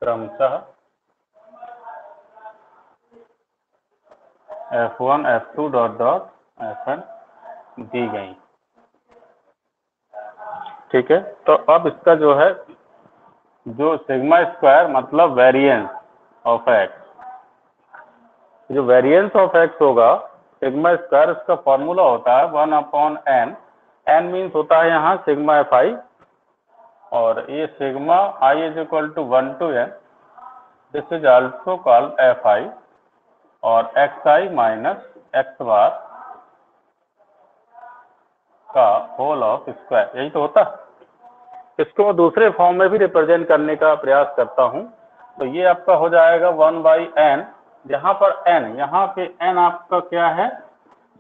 क्रमशः f1 f2 dot dot fn दी गई। ठीक है, तो अब इसका जो है जो सिग्मा स्क्वायर मतलब वेरिएंस ऑफ एक्स, जो वेरिएंस ऑफ एक्स होगा सिग्मा स्क्वायर, इसका फॉर्मूला होता है 1/n। n मीन्स होता है यहाँ सिग्मा एफ आई, और ये sigma i is equal to 1 to n, this is also called F I, और X I minus X bar का होल ऑफ स्क्वायर, यही तो होता। इसको मैं दूसरे फॉर्म में भी रिप्रेजेंट करने का प्रयास करता हूं, तो ये आपका हो जाएगा 1/n, जहां पर n, यहाँ पे n आपका क्या है?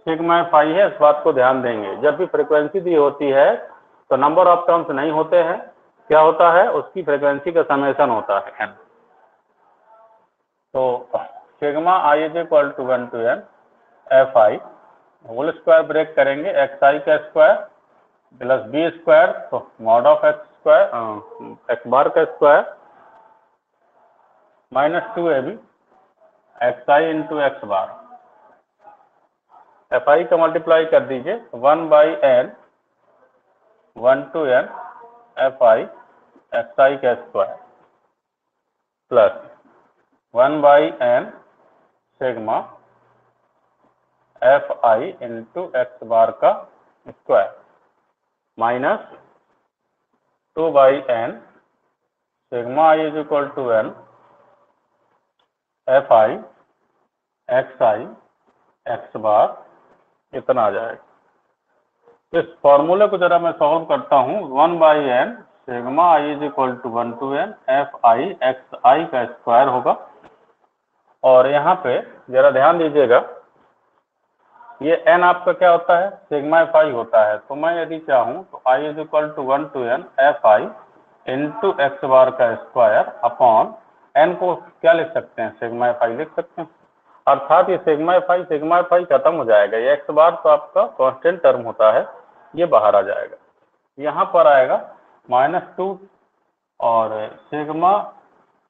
सिग्मा एफ आई है। इस बात को ध्यान देंगे, जब भी फ्रीक्वेंसी दी होती है तो नंबर ऑफ टर्म्स नहीं होते हैं, क्या होता है? उसकी फ्रीक्वेंसी का समेशन होता है n। तो sigma I is equal to 1 to n F I whole square break करेंगे, एक्स आई का स्क्वायर प्लस बी स्क्वायर, तो mod of X square X bar का square minus 2ab X I into X bar. F I का multiply कर दीजिए 1/n 1 to n F I X I का square plus 1/n sigma F I into X bar का square minus 2/n sigma I is equal to n F I X bar, इतना आ जाएगा। इस फॉर्मूले को जरा मैं सॉल्व करता हूँ। 1/n sigma I is equal to 1 to n F I X I का स्क्वायर होगा, और यहाँ पे जरा ध्यान दीजिएगा, ये n आपका क्या होता है? सिग्मा एफ आई होता है। तो मैं यदि चाहूँ तो I is equal to 1 to n F I into X bar का स्क्वायर अपॉन n को क्या लिख सकते हैं? सिग्मा एफ आई लिख सकते हैं। अर्थात ये सिग्मा एफ आई खत्म हो जाएगा, ये एक्स बार तो आपका कांस्टेंट टर्म होता है, ये बाहर आ जाएगा, यहाँ पर आएगा -2, और sigma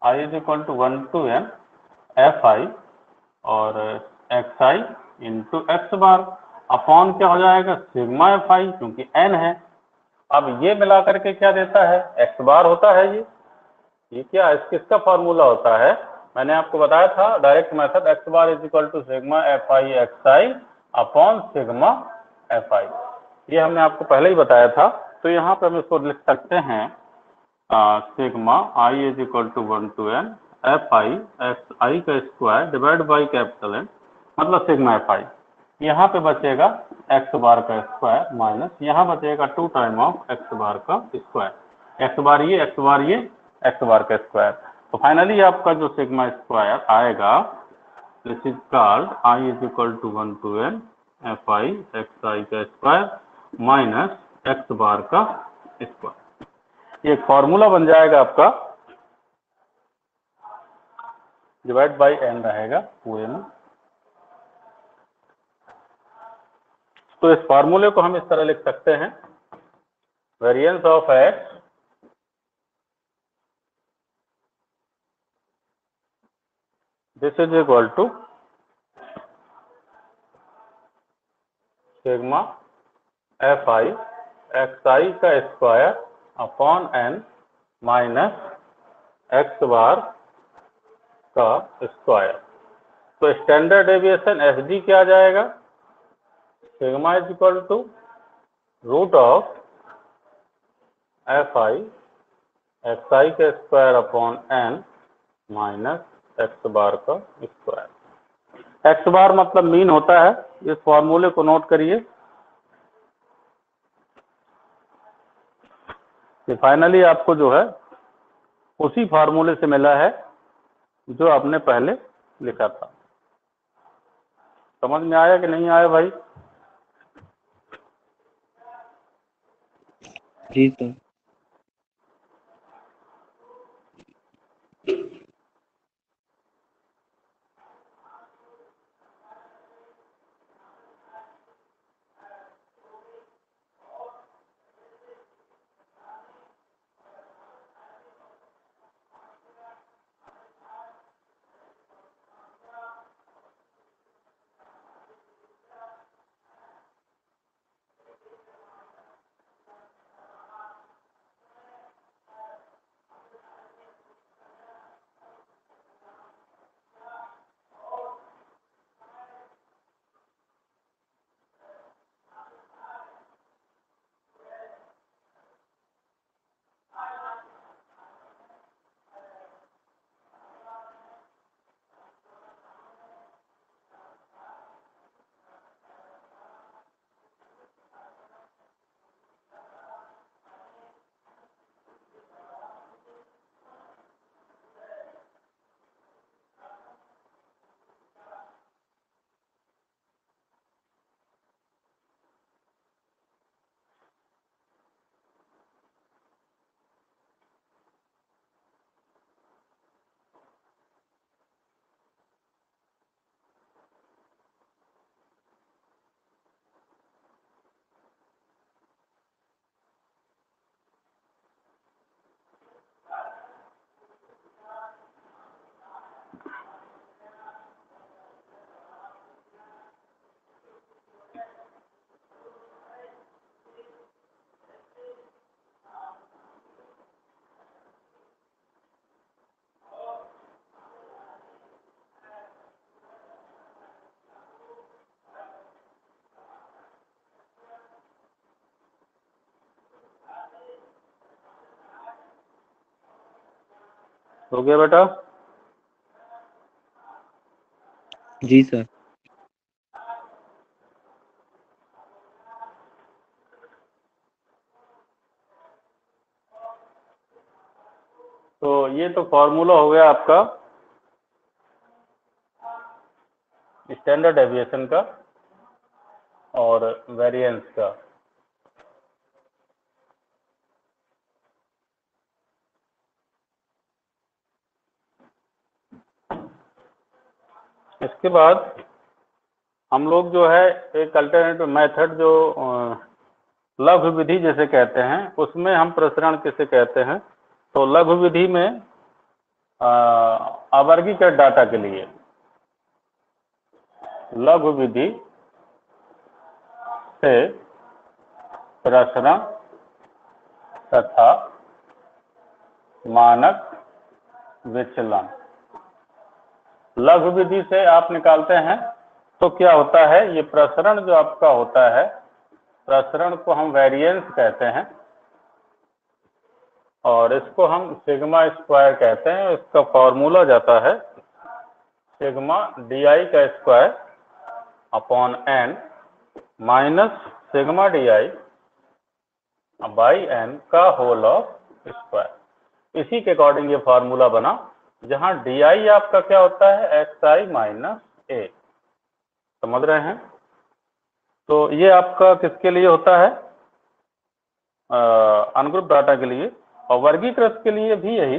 I is equal to 1 to n F I और X I into X bar upon क्या हो जाएगा? सिग्मा एफ आई, क्योंकि n है। अब ये मिला करके क्या देता है? एक्स बार होता है। ये क्या है? किसका फॉर्मूला होता है? मैंने आपको बताया था direct method, X bar is equal to sigma F I X I upon sigma F I, ये हमने आपको पहले ही बताया था। तो यहाँ पे हम इसको लिख सकते हैं sigma I is equal to 1 to n F I X I का square divide by capital N, मतलब सिग्मा एफ आई। यहाँ पे बचेगा एक्स बार का स्क्वायर माइनस यहाँ बचेगा 2 टाइम ऑफ एक्स बार का स्क्वायर, एक्स बार ये एक्स बार का स्क्वायर। तो फाइनली आपका जो सिग्मा स्क्वायर आएगा, this is called I is equal to 1 to n F I X I का स्क्वायर माइनस एक्स बार का स्क्वायर। ये फॉर्मूला बन जाएगा आपका, डिवाइड बाई n रहेगा पूरे में। तो इस फार्मूले को हम इस तरह लिख सकते हैं, variance of X this is equal to sigma F I X I का square upon N minus X bar का स्क्वायर। तो स्टैंडर्ड डेविएशन एफ डी क्या आ जाएगा, sigma is equal to root of F I X I का square upon N minus X bar का square. X बार मतलब mean होता है, इस फॉर्मूले को नोट करिए कि फाइनली आपको जो है उसी फार्मूले से मिला है जो आपने पहले लिखा था। समझ में आया कि नहीं आया भाई?
जी सर।
हो गया बेटा?
जी सर।
तो ये तो फॉर्मूला हो गया आपका स्टैंडर्ड डेविएशन का और वेरिएंस का। इसके बाद हम लोग जो है एक अल्टरनेटिव मेथड जो लघु विधि जैसे कहते हैं, उसमें हम प्रसरण किसे कहते हैं। तो लघु विधि में अवर्गीकृत डाटा के लिए लघु विधि से प्रसरण तथा मानक विचलन, लघु विधि से आप निकालते हैं तो क्या होता है, ये प्रसरण जो आपका होता है, प्रसरण को हम वेरिएंस कहते हैं और इसको हम सिग्मा स्क्वायर कहते हैं। इसका फॉर्मूला जाता है सिग्मा डी आई का square upon N minus sigma D I by N का होल ऑफ स्क्वायर। इसी के अकॉर्डिंग ये फॉर्मूला बना, जहां डी आई आपका क्या होता है, एक्स आई माइनस ए। समझ रहे हैं? तो ये आपका किसके लिए होता है, अनग्रुप डाटा के लिए। और वर्गीकृत के लिए भी यही,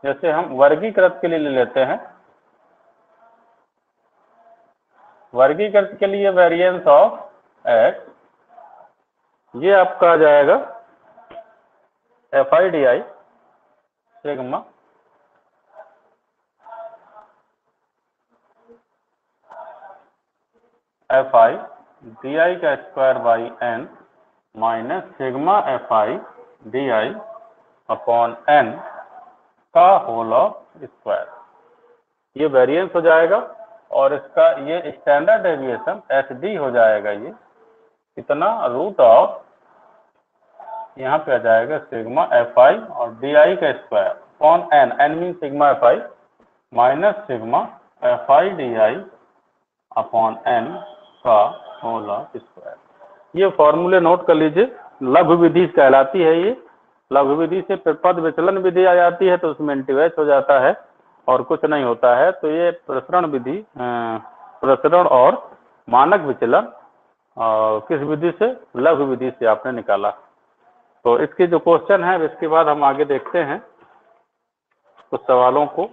जैसे हम वर्गीकृत के लिए ले लेते हैं वर्गीकृत के लिए वेरिएंस ऑफ एक्स, ये आपका आ जाएगा F I D I sigma F I D I का square by N minus sigma F I D I upon N का होल ऑफ स्क्वायर, ये वेरिएंस हो जाएगा। और इसका ये स्टैंडर्ड डेविएशन एच डी हो जाएगा, ये कितना रूट ऑफ, यहाँ पे आ जाएगा सिग्मा एफ आई और डी आई का square upon N, N mean sigma F I minus sigma F I D I upon N का होल ऑफ स्क्वायर। ये फॉर्मूले नोट कर लीजिए, लघु विधि कहलाती है ये। लघु विधि से पद विचलन विधि आ जाती है तो उसमें एंटीवैच हो जाता है और कुछ नहीं होता है। तो ये प्रसरण विधि, प्रसरण और मानक विचलन किस विधि से, लघु विधि से आपने निकाला। तो इसके जो क्वेश्चन है इसके बाद हम आगे देखते हैं कुछ सवालों को।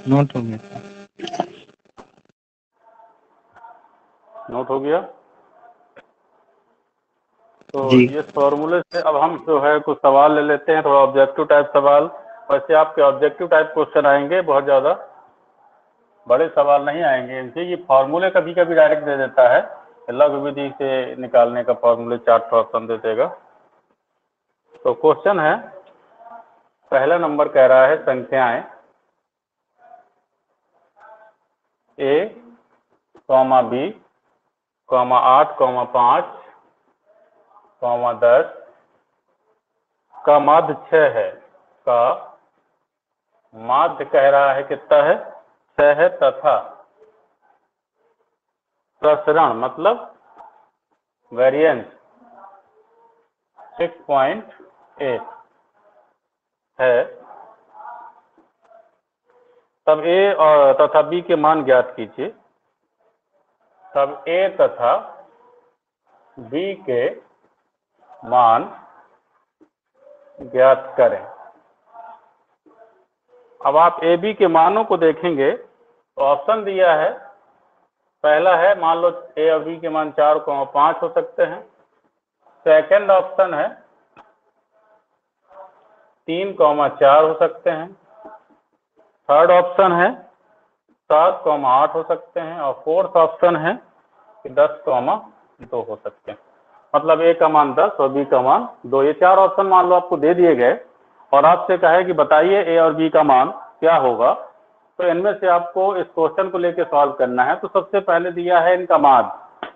नोट हो गया।
नोट हो गया। तो
जी।
ये फॉर्मूले से अब हम जो है कुछ सवाल ले लेते हैं, थोड़ा ऑब्जेक्टिव टाइप सवाल। वैसे आपके ऑब्जेक्टिव टाइप क्वेश्चन आएंगे, बहुत ज़्यादा बड़े सवाल नहीं आएंगे इनसे। ये फॉर्मूले कभी कभी डायरेक्ट दे देता है, लघु विधि से निकालने का फॉर्मूले 4 ऑप्शन दे देगा। तो क्वेश्चन है, पहला नंबर कह रहा है संख्याएं A comma B comma 8 comma 5 comma 10 का माध्य 6 है, का माध्य कह रहा है कितना है, 6 है, तथा प्रसरण मतलब वेरिएंस 6.8 है। तब ए और तथा बी के मान ज्ञात कीजिए। तब ए तथा बी के मान ज्ञात करें। अब आप ए बी के मानों को देखेंगे तो ऑप्शन दिया है, पहला है मान लो ए और बी के मान 4,5 हो सकते हैं। सेकंड ऑप्शन है 3,4 हो सकते हैं। थर्ड ऑप्शन है 7,8 हो सकते हैं। और फोर्थ ऑप्शन है कि 10,2 हो सकते हैं। मतलब ए का मान 10 और बी का मान 2। ये 4 ऑप्शन मान लो आपको दे दिए गए और आपसे कहे कि बताइए ए और बी का मान क्या होगा। तो इनमें से आपको इस क्वेश्चन को लेकर सॉल्व करना है। तो सबसे पहले दिया है इनका माध्य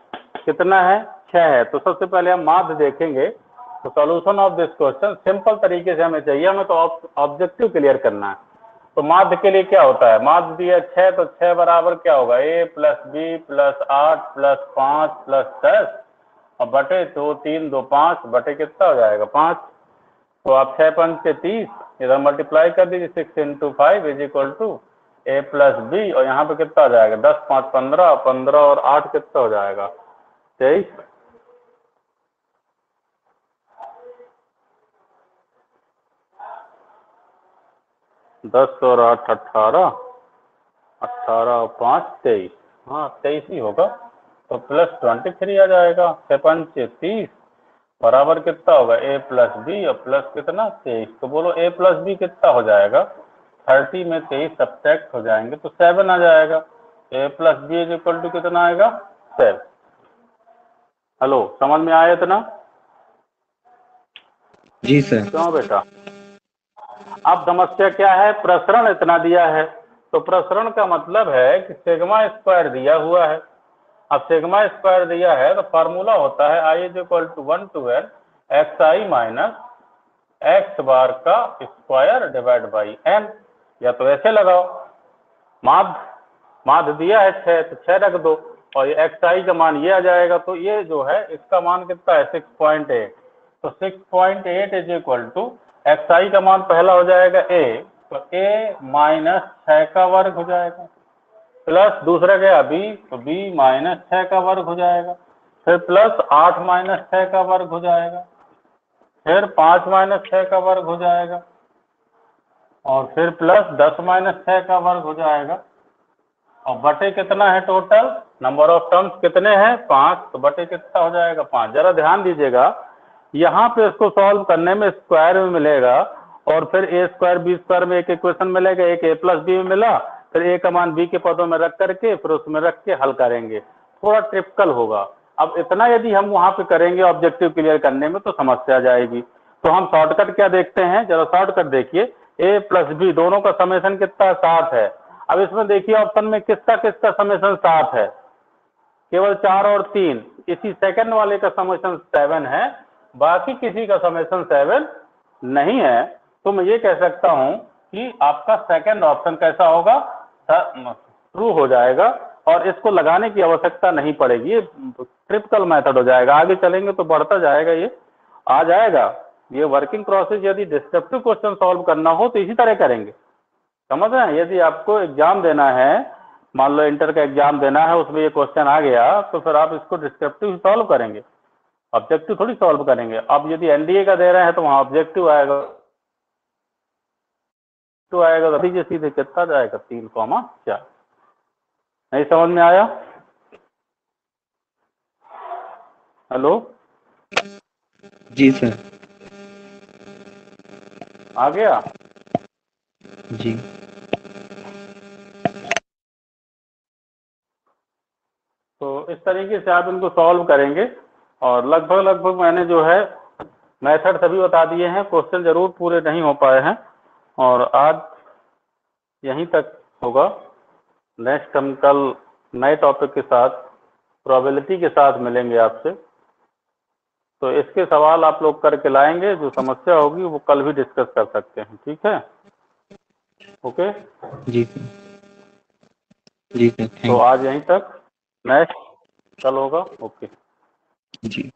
कितना है, 6 है। तो सबसे पहले हम माध्य देखेंगे। तो solution of this question simple तरीके से हमें चाहिए, हमें तो ऑब्जेक्टिव क्लियर करना है। तो माध्य के लिए क्या होता है, माध्य दिया 6 तो 6 बराबर क्या होगा, a plus B plus 8 plus 5 plus 10 और बटे 2 3 2 5 बटे कितना हो जाएगा 5। तो आप 6 5 के 30 इधर मल्टीप्लाई कर दीजिए 6 into 5 is equal to a plus B और यहाँ पे कितना हो जाएगा 10 5 15 15 और 8 कितना हो जाएगा 23। 10 और 8 18 18 और 5 23। हाँ 23 ही होगा। तो प्लस 23 आ जाएगा। 6 5 30 बराबर कितना होगा a प्लस बी और प्लस कितना 23। तो बोलो a प्लस बी कितना हो जाएगा 30 में 23 सब्ट्रैक्ट हो जाएंगे तो 7 आ जाएगा। a plus B is equal to कितना आएगा 7। हेलो समझ में आया इतना?
जी सर।
क्यों बेटा? अब समस्या क्या है, प्रसरण इतना दिया है तो प्रसरण का मतलब है कि सिग्मा स्क्वायर दिया हुआ है। अब सिग्मा स्क्वायर दिया है तो फार्मूला होता है I is equal to 1 to n X I minus X bar का स्क्वायर डिवाइड बाई n। या तो ऐसे लगाओ, माध्य दिया है 6 तो 6 रख दो और ये एक्स आई का मान ये आ जाएगा। तो ये जो है इसका मान कितना है 6.8। तो 6.8 is equal to x I का मान पहला हो जाएगा a तो a माइनस 6 का वर्ग हो जाएगा प्लस दूसरा गया b तो b माइनस 6 का वर्ग हो जाएगा फिर प्लस 8 माइनस 6 का वर्ग हो जाएगा फिर 5 माइनस 6 का वर्ग हो जाएगा और फिर प्लस 10 माइनस 6 का वर्ग हो जाएगा और बटे कितना है टोटल नंबर ऑफ टर्म्स कितने हैं 5 तो बटे कितना हो जाएगा 5। जरा ध्यान दीजिएगा यहाँ पे इसको सॉल्व करने में स्क्वायर में मिलेगा और फिर ए स्क्वायर बी स्क्वायर में एक इक्वेशन मिलेगा, एक ए प्लस बी में मिला, फिर ए का मान बी के पदों में रख करके फिर उसमें रख के हल करेंगे, थोड़ा ट्रिपिकल होगा। अब इतना यदि हम वहां पे करेंगे ऑब्जेक्टिव क्लियर करने में तो समस्या जाएगी। तो हम शॉर्टकट क्या देखते हैं, जरा शॉर्टकट देखिए, ए प्लस बी दोनों का समेशन कितना 7 है। अब इसमें देखिए ऑप्शन में किसका किसका समेशन 7 है, केवल 4 और 3, इसी सेकंड वाले का समेशन 7 है, बाकी किसी का समेशन 7 नहीं है। तो मैं ये कह सकता हूं कि आपका सेकंड ऑप्शन कैसा होगा, ट्रू हो जाएगा और इसको लगाने की आवश्यकता नहीं पड़ेगी, ये ट्रिपिकल मेथड हो जाएगा। आगे चलेंगे तो बढ़ता जाएगा, ये आ जाएगा। ये वर्किंग प्रोसेस यदि डिस्क्रिप्टिव क्वेश्चन सॉल्व करना हो तो इसी तरह करेंगे, समझ रहे हैं। यदि आपको एग्जाम देना है, मान लो इंटर का एग्जाम देना है, उसमें ये क्वेश्चन आ गया तो फिर आप इसको डिस्क्रिप्टिव सॉल्व करेंगे, ऑब्जेक्टिव थोड़ी सॉल्व करेंगे। अब यदि एनडीए का दे रहे हैं तो वहां ऑब्जेक्टिव आएगा, तो आएगा तो सीधे कितना जाएगा 3,4। नहीं समझ में आया? हेलो
जी सर।
आ गया?
जी।
तो इस तरीके से आप इनको सॉल्व करेंगे और लगभग मैंने जो है मेथड सभी बता दिए हैं। क्वेश्चन जरूर पूरे नहीं हो पाए हैं और आज यहीं तक होगा। नेक्स्ट हम कल नए टॉपिक के साथ प्रोबेबिलिटी के साथ मिलेंगे आपसे। तो इसके सवाल आप लोग करके लाएंगे, जो समस्या होगी वो कल भी डिस्कस कर सकते हैं, ठीक है? ओके
जी सर। जी सर,
तो
थैंक
आज यहीं तक, नेक्स्ट कल होगा। ओके
जी।